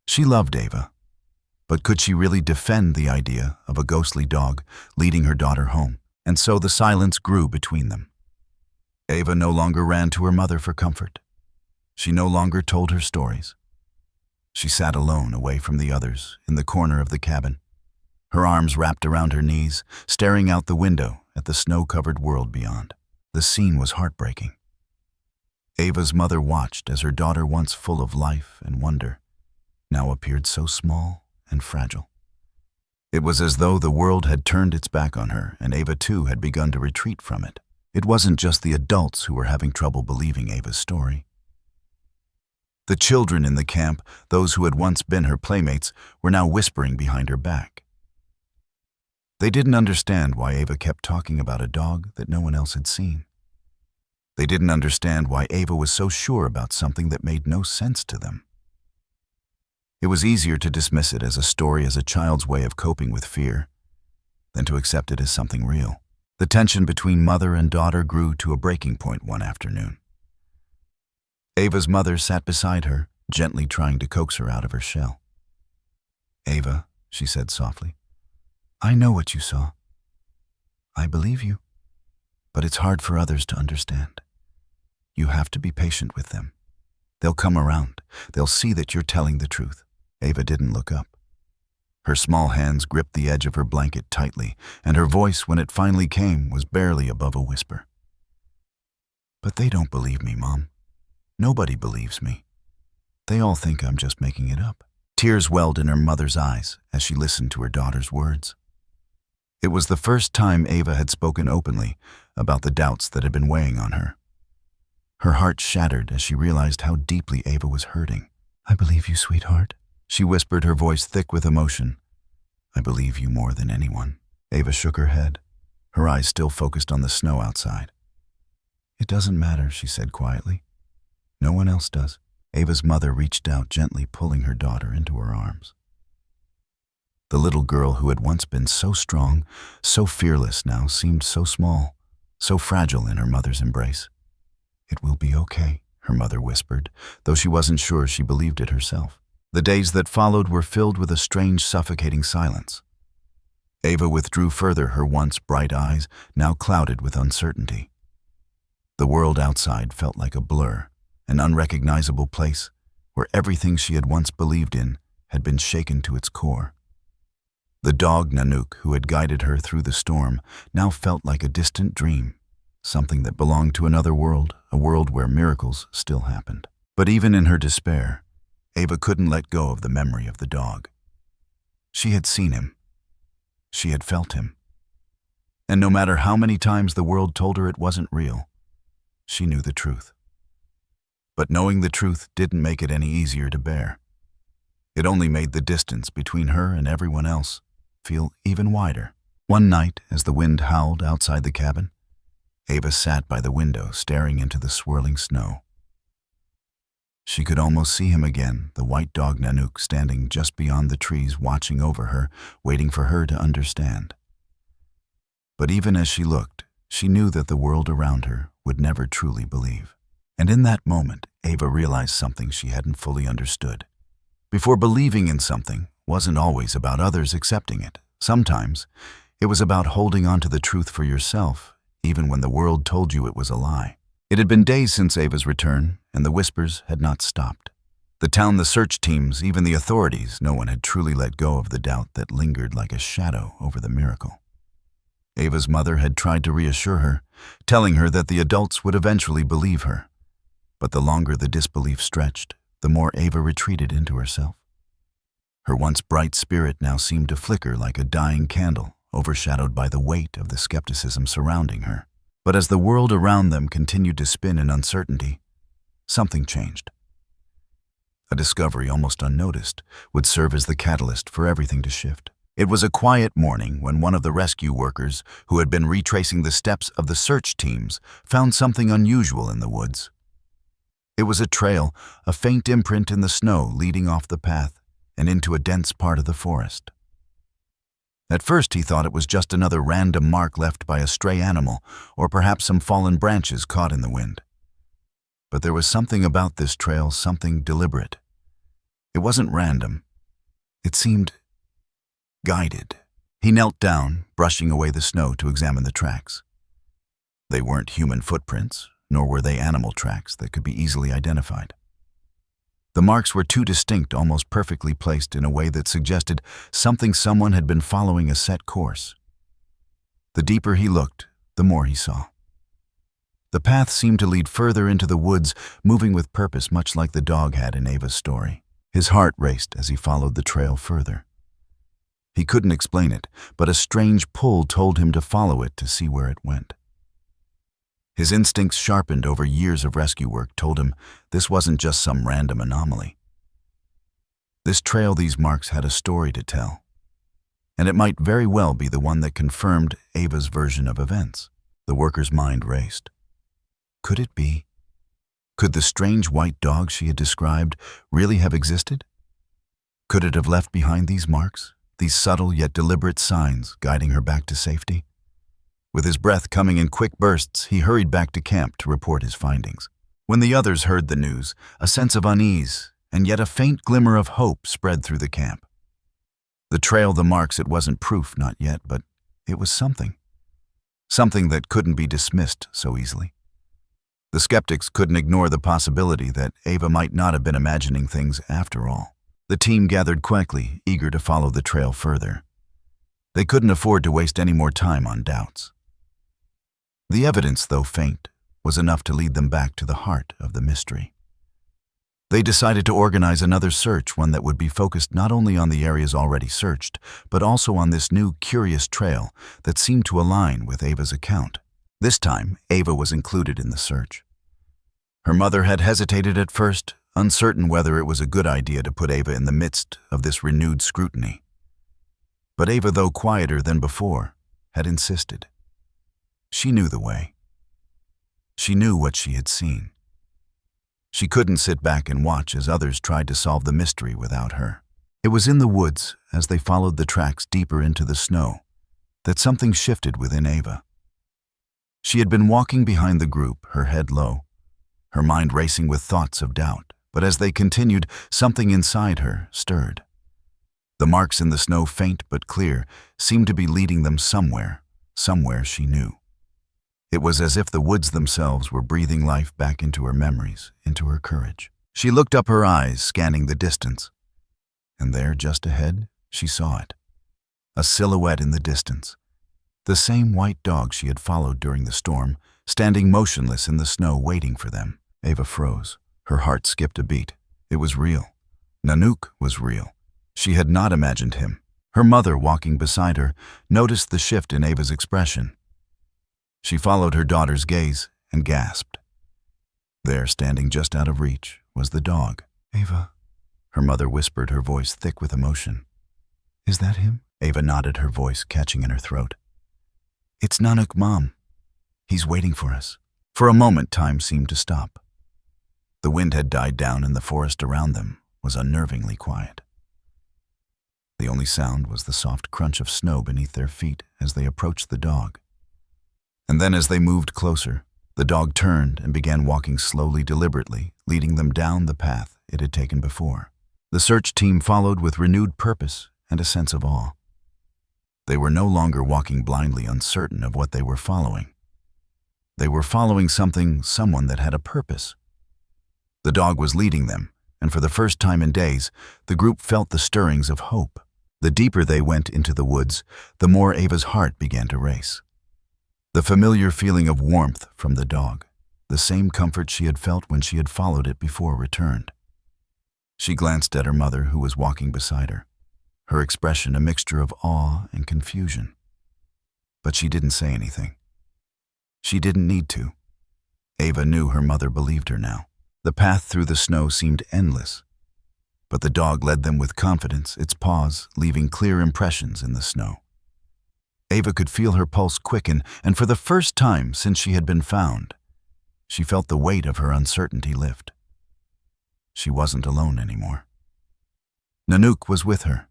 She loved Ava, but could she really defend the idea of a ghostly dog leading her daughter home? And so the silence grew between them. Ava no longer ran to her mother for comfort. She no longer told her stories. She sat alone, away from the others, in the corner of the cabin, her arms wrapped around her knees, staring out the window at the snow-covered world beyond. The scene was heartbreaking. Ava's mother watched as her daughter, once full of life and wonder, now appeared so small and fragile. It was as though the world had turned its back on her, and Ava too had begun to retreat from it. It wasn't just the adults who were having trouble believing Ava's story. The children in the camp, those who had once been her playmates, were now whispering behind her back. They didn't understand why Ava kept talking about a dog that no one else had seen. They didn't understand why Ava was so sure about something that made no sense to them. It was easier to dismiss it as a story, as a child's way of coping with fear, than to accept it as something real. The tension between mother and daughter grew to a breaking point one afternoon. Ava's mother sat beside her, gently trying to coax her out of her shell. "Ava," she said softly, "I know what you saw. I believe you, but it's hard for others to understand. You have to be patient with them. They'll come around. They'll see that you're telling the truth." Ava didn't look up. Her small hands gripped the edge of her blanket tightly, and her voice, when it finally came, was barely above a whisper. "But they don't believe me, Mom. Nobody believes me. They all think I'm just making it up." Tears welled in her mother's eyes as she listened to her daughter's words. It was the first time Ava had spoken openly about the doubts that had been weighing on her. Her heart shattered as she realized how deeply Ava was hurting. "I believe you, sweetheart," she whispered, her voice thick with emotion. "I believe you more than anyone." Ava shook her head, her eyes still focused on the snow outside. "It doesn't matter," she said quietly. "No one else does." Ava's mother reached out, gently pulling her daughter into her arms. The little girl who had once been so strong, so fearless, now seemed so small, so fragile in her mother's embrace. "It will be okay," her mother whispered, though she wasn't sure she believed it herself. The days that followed were filled with a strange, suffocating silence. Ava withdrew further, her once bright eyes now clouded with uncertainty. The world outside felt like a blur, an unrecognizable place where everything she had once believed in had been shaken to its core. The dog Nanook, who had guided her through the storm, now felt like a distant dream, something that belonged to another world, a world where miracles still happened. But even in her despair, Ava couldn't let go of the memory of the dog. She had seen him. She had felt him. And no matter how many times the world told her it wasn't real, she knew the truth. But knowing the truth didn't make it any easier to bear. It only made the distance between her and everyone else feel even wider. One night, as the wind howled outside the cabin, Ava sat by the window, staring into the swirling snow. She could almost see him again, the white dog Nanook standing just beyond the trees, watching over her, waiting for her to understand. But even as she looked, she knew that the world around her would never truly believe. And in that moment, Ava realized something she hadn't fully understood. Before believing in something wasn't always about others accepting it. Sometimes it was about holding on to the truth for yourself, even when the world told you it was a lie. It had been days since Ava's return, and the whispers had not stopped. The town, the search teams, even the authorities, no one had truly let go of the doubt that lingered like a shadow over the miracle. Ava's mother had tried to reassure her, telling her that the adults would eventually believe her. But the longer the disbelief stretched, the more Ava retreated into herself. Her once bright spirit now seemed to flicker like a dying candle, overshadowed by the weight of the skepticism surrounding her. But as the world around them continued to spin in uncertainty, something changed. A discovery almost unnoticed would serve as the catalyst for everything to shift. It was a quiet morning when one of the rescue workers, who had been retracing the steps of the search teams, found something unusual in the woods. It was a trail, a faint imprint in the snow leading off the path and into a dense part of the forest. At first he thought it was just another random mark left by a stray animal, or perhaps some fallen branches caught in the wind. But there was something about this trail, something deliberate. It wasn't random. It seemed guided. He knelt down, brushing away the snow to examine the tracks. They weren't human footprints, nor were they animal tracks that could be easily identified. The marks were too distinct, almost perfectly placed in a way that suggested someone had been following a set course. The deeper he looked, the more he saw. The path seemed to lead further into the woods, moving with purpose, much like the dog had in Ava's story. His heart raced as he followed the trail further. He couldn't explain it, but a strange pull told him to follow it to see where it went. His instincts, sharpened over years of rescue work, told him this wasn't just some random anomaly. This trail, these marks, had a story to tell, and it might very well be the one that confirmed Ava's version of events. The worker's mind raced. Could it be? Could the strange white dog she had described really have existed? Could it have left behind these marks, these subtle yet deliberate signs guiding her back to safety? With his breath coming in quick bursts, he hurried back to camp to report his findings. When the others heard the news, a sense of unease and yet a faint glimmer of hope spread through the camp. The trail, the marks, it wasn't proof, not yet, but it was something. Something that couldn't be dismissed so easily. The skeptics couldn't ignore the possibility that Ava might not have been imagining things after all. The team gathered quickly, eager to follow the trail further. They couldn't afford to waste any more time on doubts. The evidence, though faint, was enough to lead them back to the heart of the mystery. They decided to organize another search, one that would be focused not only on the areas already searched, but also on this new, curious trail that seemed to align with Ava's account. This time, Ava was included in the search. Her mother had hesitated at first, uncertain whether it was a good idea to put Ava in the midst of this renewed scrutiny. But Ava, though quieter than before, had insisted. She knew the way. She knew what she had seen. She couldn't sit back and watch as others tried to solve the mystery without her. It was in the woods, as they followed the tracks deeper into the snow, that something shifted within Ava. She had been walking behind the group, her head low, her mind racing with thoughts of doubt, but as they continued, something inside her stirred. The marks in the snow, faint but clear, seemed to be leading them somewhere she knew. It was as if the woods themselves were breathing life back into her memories, into her courage. She looked up, her eyes scanning the distance. And there, just ahead, she saw it. A silhouette in the distance. The same white dog she had followed during the storm, standing motionless in the snow, waiting for them. Ava froze. Her heart skipped a beat. It was real. Nanook was real. She had not imagined him. Her mother, walking beside her, noticed the shift in Ava's expression. She followed her daughter's gaze and gasped. There, standing just out of reach, was the dog. "Ava," her mother whispered, her voice thick with emotion. "Is that him?" Ava nodded, her voice catching in her throat. "It's Nanook, Mom. He's waiting for us." For a moment, time seemed to stop. The wind had died down and the forest around them was unnervingly quiet. The only sound was the soft crunch of snow beneath their feet as they approached the dog. And then as they moved closer, the dog turned and began walking slowly, deliberately, leading them down the path it had taken before. The search team followed with renewed purpose and a sense of awe. They were no longer walking blindly, uncertain of what they were following. They were following someone that had a purpose. The dog was leading them, and for the first time in days, the group felt the stirrings of hope. The deeper they went into the woods, the more Ava's heart began to race. The familiar feeling of warmth from the dog, the same comfort she had felt when she had followed it before, returned. She glanced at her mother, who was walking beside her, her expression a mixture of awe and confusion. But she didn't say anything. She didn't need to. Ava knew her mother believed her now. The path through the snow seemed endless, but the dog led them with confidence, its paws leaving clear impressions in the snow. Ava could feel her pulse quicken, and for the first time since she had been found, she felt the weight of her uncertainty lift. She wasn't alone anymore. Nanook was with her.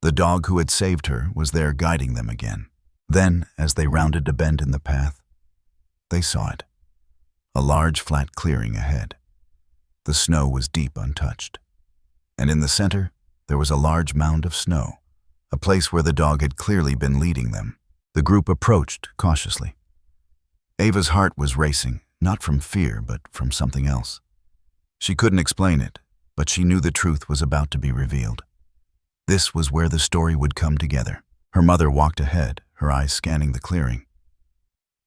The dog who had saved her was there, guiding them again. Then, as they rounded a bend in the path, they saw it. A large, flat clearing ahead. The snow was deep, untouched. And in the center, there was a large mound of snow, a place where the dog had clearly been leading them. The group approached cautiously. Ava's heart was racing, not from fear, but from something else. She couldn't explain it, but she knew the truth was about to be revealed. This was where the story would come together. Her mother walked ahead, her eyes scanning the clearing.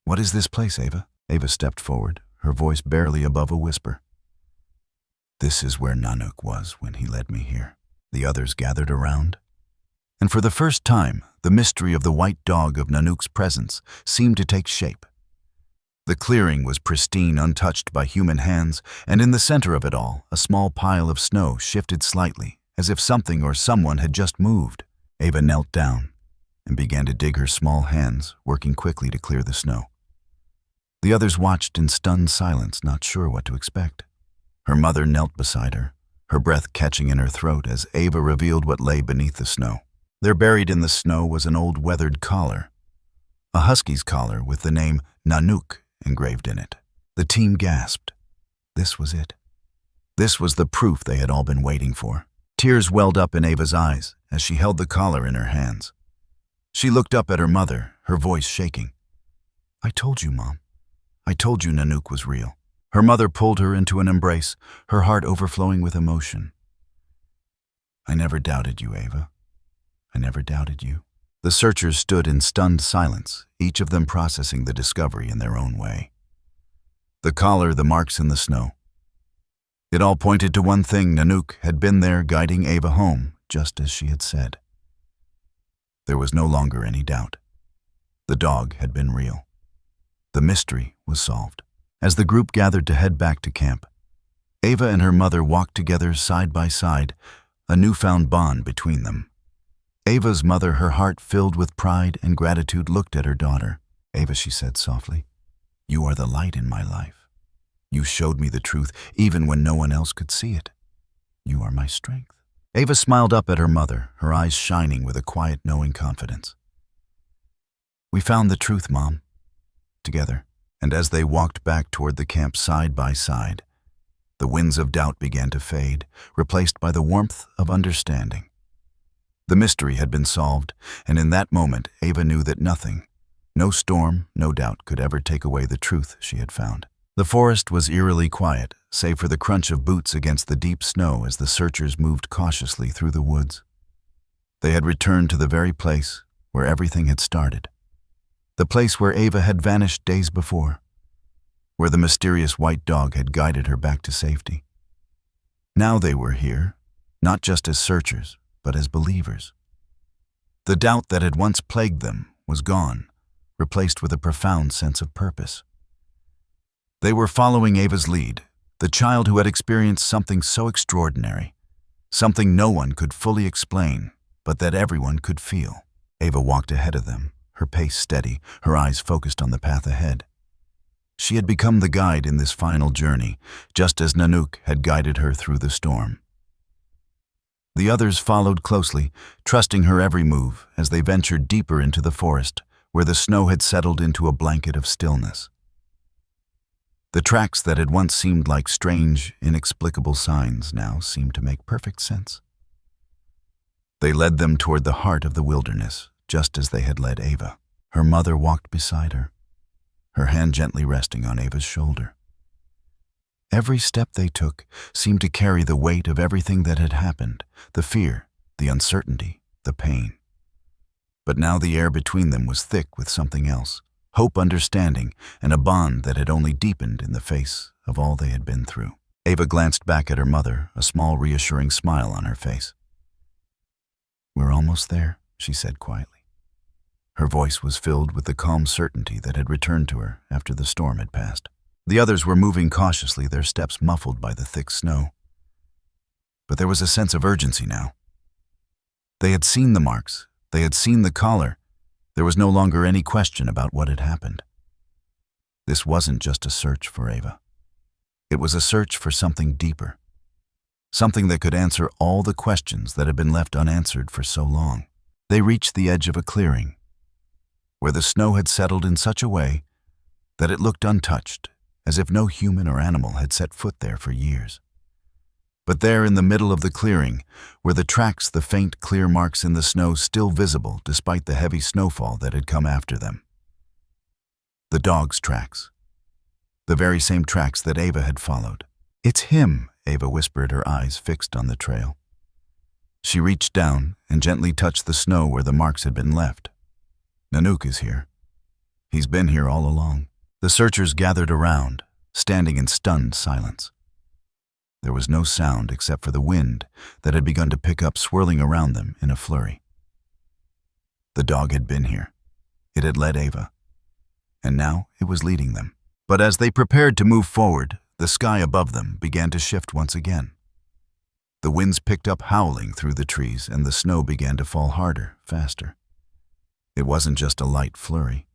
"What is this place, Ava?" Ava stepped forward, her voice barely above a whisper. "This is where Nanook was when he led me here." The others gathered around. And for the first time, the mystery of the white dog of Nanook's presence seemed to take shape. The clearing was pristine, untouched by human hands, and in the center of it all, a small pile of snow shifted slightly, as if something or someone had just moved. Ava knelt down and began to dig, her small hands working quickly to clear the snow. The others watched in stunned silence, not sure what to expect. Her mother knelt beside her, her breath catching in her throat as Ava revealed what lay beneath the snow. There, buried in the snow, was an old weathered collar, a husky's collar with the name Nanook engraved in it. The team gasped. This was it. This was the proof they had all been waiting for. Tears welled up in Ava's eyes as she held the collar in her hands. She looked up at her mother, her voice shaking. "I told you, Mom. I told you Nanook was real." Her mother pulled her into an embrace, her heart overflowing with emotion. "I never doubted you, Ava. I never doubted you." The searchers stood in stunned silence, each of them processing the discovery in their own way. The collar, the marks in the snow. It all pointed to one thing: Nanook had been there, guiding Ava home, just as she had said. There was no longer any doubt. The dog had been real. The mystery was solved. As the group gathered to head back to camp, Ava and her mother walked together side by side, a newfound bond between them. Ava's mother, her heart filled with pride and gratitude, looked at her daughter. "Ava," she said softly, "you are the light in my life. You showed me the truth even when no one else could see it. You are my strength." Ava smiled up at her mother, her eyes shining with a quiet, knowing confidence. "We found the truth, Mom," together, and as they walked back toward the camp side by side, the winds of doubt began to fade, replaced by the warmth of understanding. The mystery had been solved, and in that moment, Ava knew that nothing, no storm, no doubt, could ever take away the truth she had found. The forest was eerily quiet, save for the crunch of boots against the deep snow as the searchers moved cautiously through the woods. They had returned to the very place where everything had started. The place where Ava had vanished days before, where the mysterious white dog had guided her back to safety. Now they were here, not just as searchers, but as believers. The doubt that had once plagued them was gone, replaced with a profound sense of purpose. They were following Ava's lead, the child who had experienced something so extraordinary, something no one could fully explain, but that everyone could feel. Ava walked ahead of them, her pace steady, her eyes focused on the path ahead. She had become the guide in this final journey, just as Nanook had guided her through the storm. The others followed closely, trusting her every move as they ventured deeper into the forest, where the snow had settled into a blanket of stillness. The tracks that had once seemed like strange, inexplicable signs now seemed to make perfect sense. They led them toward the heart of the wilderness, just as they had led Ava. Her mother walked beside her, her hand gently resting on Ava's shoulder. Every step they took seemed to carry the weight of everything that had happened, the fear, the uncertainty, the pain. But now the air between them was thick with something else, hope, understanding, and a bond that had only deepened in the face of all they had been through. Ava glanced back at her mother, a small reassuring smile on her face. "We're almost there," she said quietly. Her voice was filled with the calm certainty that had returned to her after the storm had passed. The others were moving cautiously, their steps muffled by the thick snow. But there was a sense of urgency now. They had seen the marks, they had seen the collar. There was no longer any question about what had happened. This wasn't just a search for Ava. It was a search for something deeper, something that could answer all the questions that had been left unanswered for so long. They reached the edge of a clearing, where the snow had settled in such a way that it looked untouched, as if no human or animal had set foot there for years. But there in the middle of the clearing were the tracks, the faint, clear marks in the snow still visible despite the heavy snowfall that had come after them. The dog's tracks. The very same tracks that Ava had followed. "It's him," Ava whispered, her eyes fixed on the trail. She reached down and gently touched the snow where the marks had been left. "Nanook is here. He's been here all along." The searchers gathered around, standing in stunned silence. There was no sound except for the wind that had begun to pick up, swirling around them in a flurry. The dog had been here. It had led Ava, and now it was leading them. But as they prepared to move forward, the sky above them began to shift once again. The winds picked up, howling through the trees, and the snow began to fall harder, faster. It wasn't just a light flurry.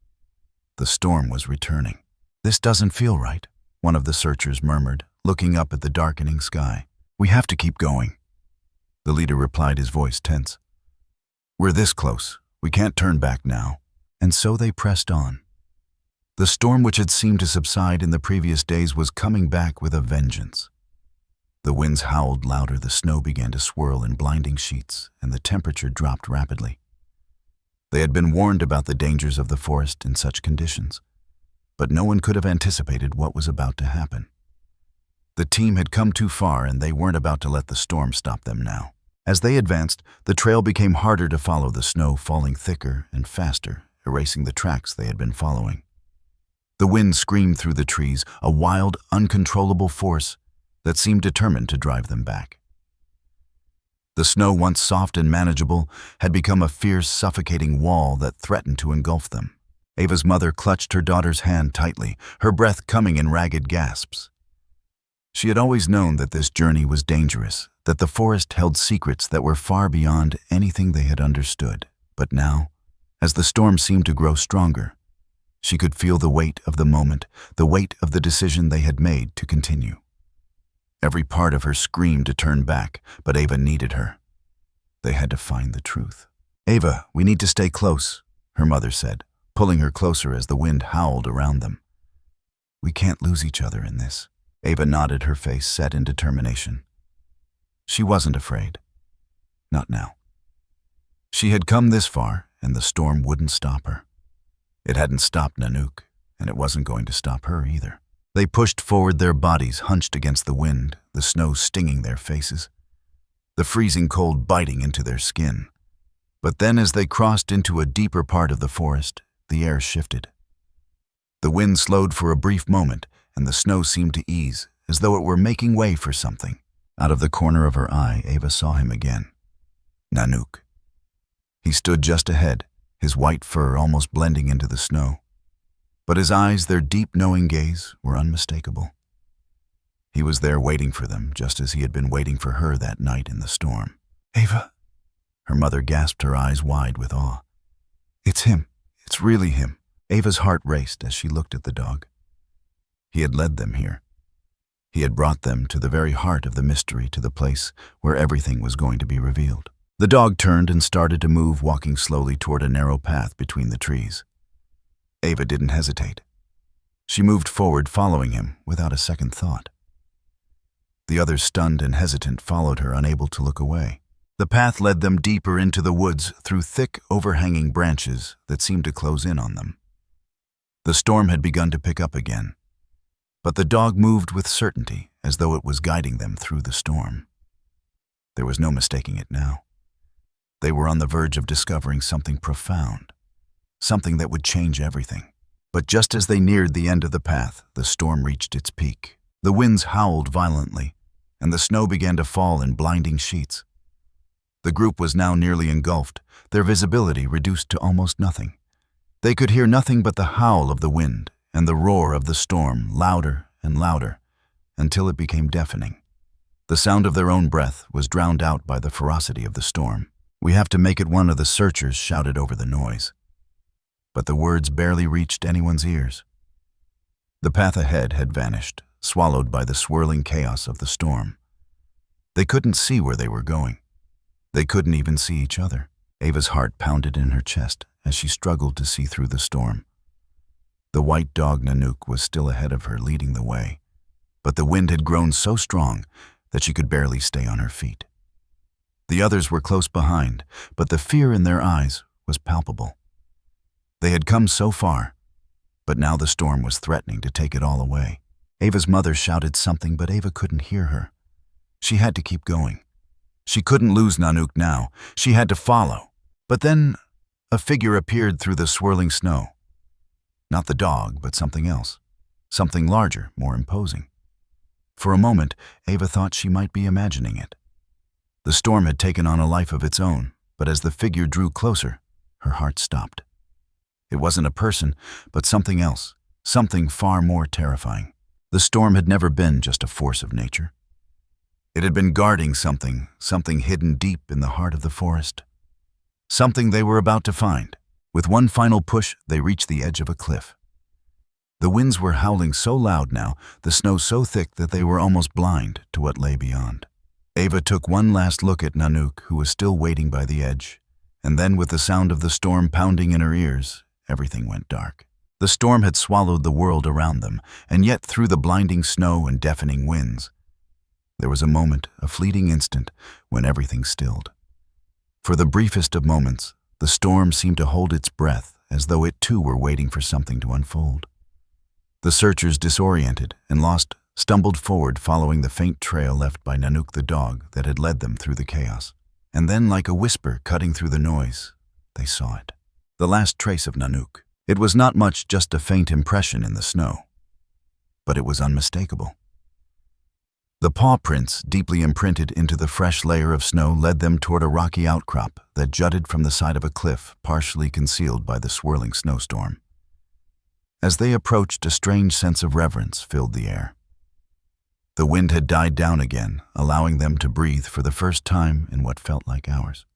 The storm was returning. "This doesn't feel right," one of the searchers murmured, looking up at the darkening sky. "We have to keep going," the leader replied, his voice tense. "We're this close. We can't turn back now." And so they pressed on. The storm, which had seemed to subside in the previous days, was coming back with a vengeance. The winds howled louder, the snow began to swirl in blinding sheets, and the temperature dropped rapidly. They had been warned about the dangers of the forest in such conditions, but no one could have anticipated what was about to happen. The team had come too far, and they weren't about to let the storm stop them now. As they advanced, the trail became harder to follow, the snow falling thicker and faster, erasing the tracks they had been following. The wind screamed through the trees, a wild, uncontrollable force that seemed determined to drive them back. The snow, once soft and manageable, had become a fierce, suffocating wall that threatened to engulf them. Ava's mother clutched her daughter's hand tightly, her breath coming in ragged gasps. She had always known that this journey was dangerous, that the forest held secrets that were far beyond anything they had understood. But now, as the storm seemed to grow stronger, she could feel the weight of the moment, the weight of the decision they had made to continue. Every part of her screamed to turn back, but Ava needed her. They had to find the truth. "Ava, we need to stay close," her mother said, pulling her closer as the wind howled around them. "We can't lose each other in this." Ava nodded, her face set in determination. She wasn't afraid. Not now. She had come this far, and the storm wouldn't stop her. It hadn't stopped Nanook, and it wasn't going to stop her either. They pushed forward, their bodies hunched against the wind, the snow stinging their faces, the freezing cold biting into their skin. But then, as they crossed into a deeper part of the forest, the air shifted. The wind slowed for a brief moment, and the snow seemed to ease, as though it were making way for something. Out of the corner of her eye, Ava saw him again. Nanook. He stood just ahead, his white fur almost blending into the snow. But his eyes, their deep, knowing gaze, were unmistakable. He was there waiting for them, just as he had been waiting for her that night in the storm. "Ava!" Her mother gasped, her eyes wide with awe. "It's him. It's really him." Ava's heart raced as she looked at the dog. He had led them here. He had brought them to the very heart of the mystery, to the place where everything was going to be revealed. The dog turned and started to move, walking slowly toward a narrow path between the trees. Ava didn't hesitate. She moved forward, following him without a second thought. The others, stunned and hesitant, followed her, unable to look away. The path led them deeper into the woods, through thick, overhanging branches that seemed to close in on them. The storm had begun to pick up again, but the dog moved with certainty, as though it was guiding them through the storm. There was no mistaking it now. They were on the verge of discovering something profound, something that would change everything. But just as they neared the end of the path, the storm reached its peak. The winds howled violently, and the snow began to fall in blinding sheets. The group was now nearly engulfed, their visibility reduced to almost nothing. They could hear nothing but the howl of the wind and the roar of the storm, louder and louder, until it became deafening. The sound of their own breath was drowned out by the ferocity of the storm. "We have to make it," one of the searchers shouted over the noise. But the words barely reached anyone's ears. The path ahead had vanished, swallowed by the swirling chaos of the storm. They couldn't see where they were going. They couldn't even see each other. Ava's heart pounded in her chest as she struggled to see through the storm. The white dog Nanook was still ahead of her, leading the way, but the wind had grown so strong that she could barely stay on her feet. The others were close behind, but the fear in their eyes was palpable. They had come so far, but now the storm was threatening to take it all away. Ava's mother shouted something, but Ava couldn't hear her. She had to keep going. She couldn't lose Nanook now. She had to follow. But then a figure appeared through the swirling snow. Not the dog, but something else. Something larger, more imposing. For a moment, Ava thought she might be imagining it. The storm had taken on a life of its own, but as the figure drew closer, her heart stopped. It wasn't a person, but something else, something far more terrifying. The storm had never been just a force of nature. It had been guarding something hidden deep in the heart of the forest. Something they were about to find. With one final push, they reached the edge of a cliff. The winds were howling so loud now, the snow so thick that they were almost blind to what lay beyond. Ava took one last look at Nanook, who was still waiting by the edge, and then, with the sound of the storm pounding in her ears, everything went dark. The storm had swallowed the world around them, and yet through the blinding snow and deafening winds, there was a moment, a fleeting instant, when everything stilled. For the briefest of moments, the storm seemed to hold its breath, as though it too were waiting for something to unfold. The searchers, disoriented and lost, stumbled forward, following the faint trail left by Nanook the dog that had led them through the chaos. And then, like a whisper cutting through the noise, they saw it. The last trace of Nanook. It was not much, just a faint impression in the snow. But it was unmistakable. The paw prints, deeply imprinted into the fresh layer of snow, led them toward a rocky outcrop that jutted from the side of a cliff, partially concealed by the swirling snowstorm. As they approached, a strange sense of reverence filled the air. The wind had died down again, allowing them to breathe for the first time in what felt like hours.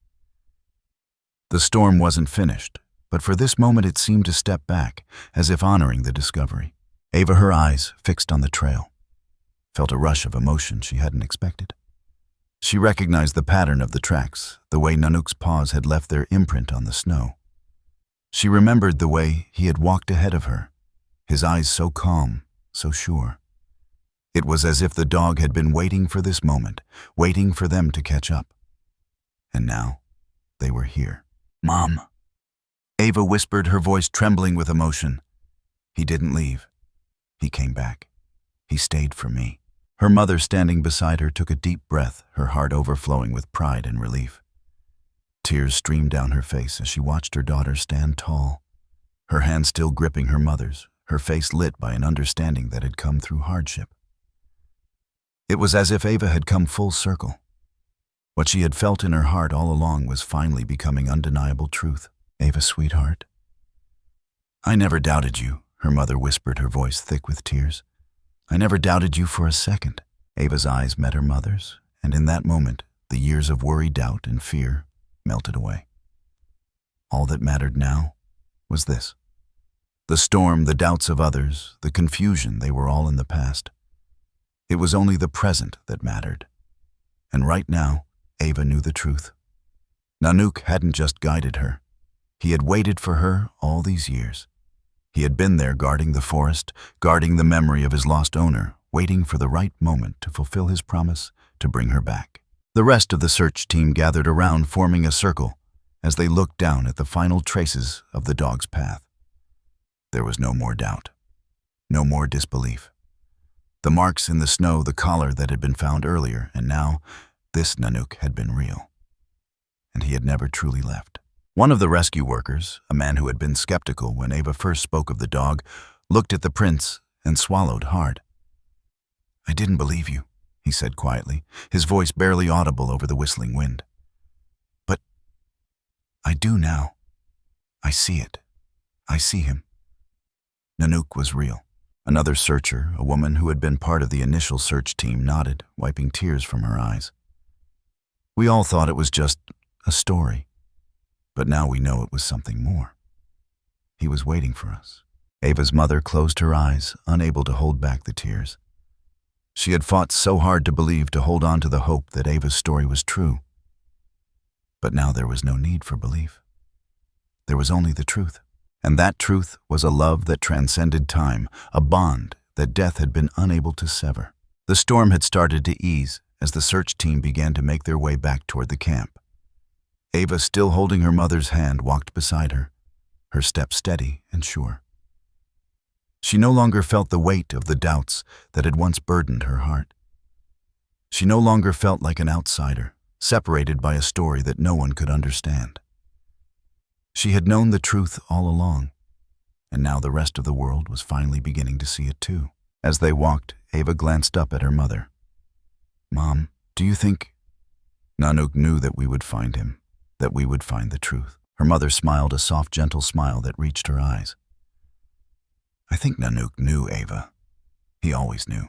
The storm wasn't finished, but for this moment it seemed to step back, as if honoring the discovery. Ava, her eyes fixed on the trail, felt a rush of emotion she hadn't expected. She recognized the pattern of the tracks, the way Nanook's paws had left their imprint on the snow. She remembered the way he had walked ahead of her, his eyes so calm, so sure. It was as if the dog had been waiting for this moment, waiting for them to catch up. And now, they were here. "Mom," Ava whispered, her voice trembling with emotion. He didn't leave. He came back. He stayed for me. Her mother, standing beside her, took a deep breath, her heart overflowing with pride and relief. Tears streamed down her face as she watched her daughter stand tall, her hand still gripping her mother's, her face lit by an understanding that had come through hardship. It was as if Ava had come full circle. What she had felt in her heart all along was finally becoming undeniable truth. "Ava, sweetheart." "I never doubted you," her mother whispered, her voice thick with tears. "I never doubted you for a second." Ava's eyes met her mother's, and in that moment, the years of worry, doubt, and fear melted away. All that mattered now was this. The storm, the doubts of others, the confusion, they were all in the past. It was only the present that mattered. And right now, Ava knew the truth. Nanook hadn't just guided her. He had waited for her all these years. He had been there guarding the forest, guarding the memory of his lost owner, waiting for the right moment to fulfill his promise to bring her back. The rest of the search team gathered around, forming a circle, as they looked down at the final traces of the dog's path. There was no more doubt, no more disbelief. The marks in the snow, the collar that had been found earlier, and now this Nanook had been real. And he had never truly left. One of the rescue workers, a man who had been skeptical when Ava first spoke of the dog, looked at the prints and swallowed hard. "I didn't believe you," he said quietly, his voice barely audible over the whistling wind. "But I do now. I see it. I see him." Nanook was real. Another searcher, a woman who had been part of the initial search team, nodded, wiping tears from her eyes. "We all thought it was just a story. But now we know it was something more. He was waiting for us." Ava's mother closed her eyes, unable to hold back the tears. She had fought so hard to believe, to hold on to the hope that Ava's story was true. But now there was no need for belief. There was only the truth. And that truth was a love that transcended time, a bond that death had been unable to sever. The storm had started to ease as the search team began to make their way back toward the camp. Ava, still holding her mother's hand, walked beside her, her step steady and sure. She no longer felt the weight of the doubts that had once burdened her heart. She no longer felt like an outsider, separated by a story that no one could understand. She had known the truth all along, and now the rest of the world was finally beginning to see it too. As they walked, Ava glanced up at her mother. "Mom, do you think—" Nanook knew that we would find him, that we would find the truth. Her mother smiled, a soft, gentle smile that reached her eyes. "I think Nanook knew, Ava. He always knew.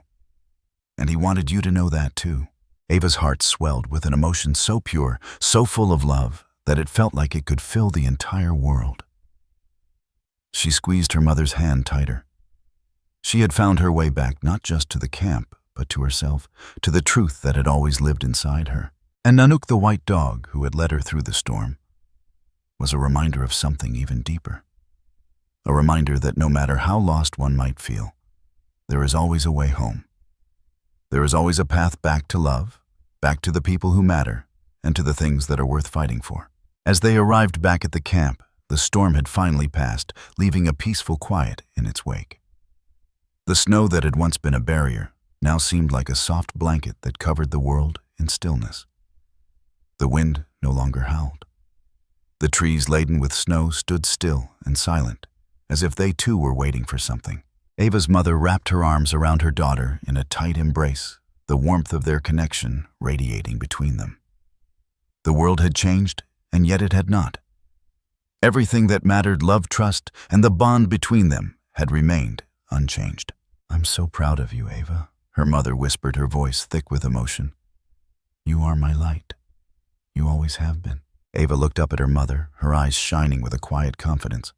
And he wanted you to know that too." Ava's heart swelled with an emotion so pure, so full of love, that it felt like it could fill the entire world. She squeezed her mother's hand tighter. She had found her way back not just to the camp, but to herself, to the truth that had always lived inside her. And Nanook, the white dog who had led her through the storm, was a reminder of something even deeper. A reminder that no matter how lost one might feel, there is always a way home. There is always a path back to love, back to the people who matter, and to the things that are worth fighting for. As they arrived back at the camp, the storm had finally passed, leaving a peaceful quiet in its wake. The snow that had once been a barrier now seemed like a soft blanket that covered the world in stillness. The wind no longer howled. The trees laden with snow stood still and silent, as if they too were waiting for something. Ava's mother wrapped her arms around her daughter in a tight embrace, the warmth of their connection radiating between them. The world had changed, and yet it had not. Everything that mattered, love, trust, and the bond between them had remained unchanged. "I'm so proud of you, Ava," her mother whispered, her voice thick with emotion. "You are my light. You always have been." Ava looked up at her mother, her eyes shining with a quiet confidence.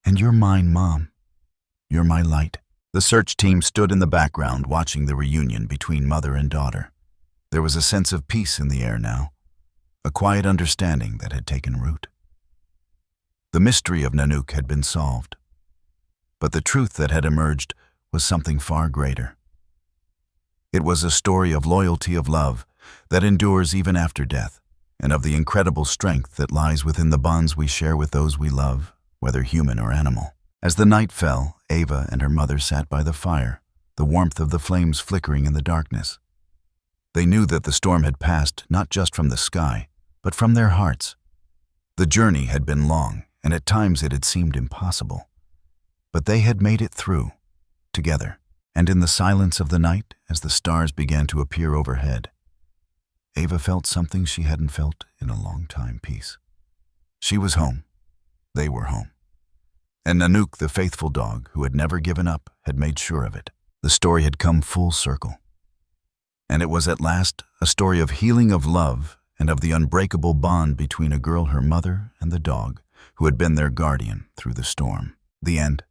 "And you're mine, Mom. You're my light." The search team stood in the background watching the reunion between mother and daughter. There was a sense of peace in the air now, a quiet understanding that had taken root. The mystery of Nanook had been solved, but the truth that had emerged was something far greater. It was a story of loyalty, of love that endures even after death, and of the incredible strength that lies within the bonds we share with those we love, whether human or animal. As the night fell, Ava and her mother sat by the fire, the warmth of the flames flickering in the darkness. They knew that the storm had passed not just from the sky, but from their hearts. The journey had been long, and at times it had seemed impossible. But they had made it through, together, and in the silence of the night, as the stars began to appear overhead, Ava felt something she hadn't felt in a long time: peace. She was home. They were home. And Nanook, the faithful dog who had never given up, had made sure of it. The story had come full circle. And it was at last a story of healing, of love, and of the unbreakable bond between a girl, her mother, and the dog who had been their guardian through the storm. The end.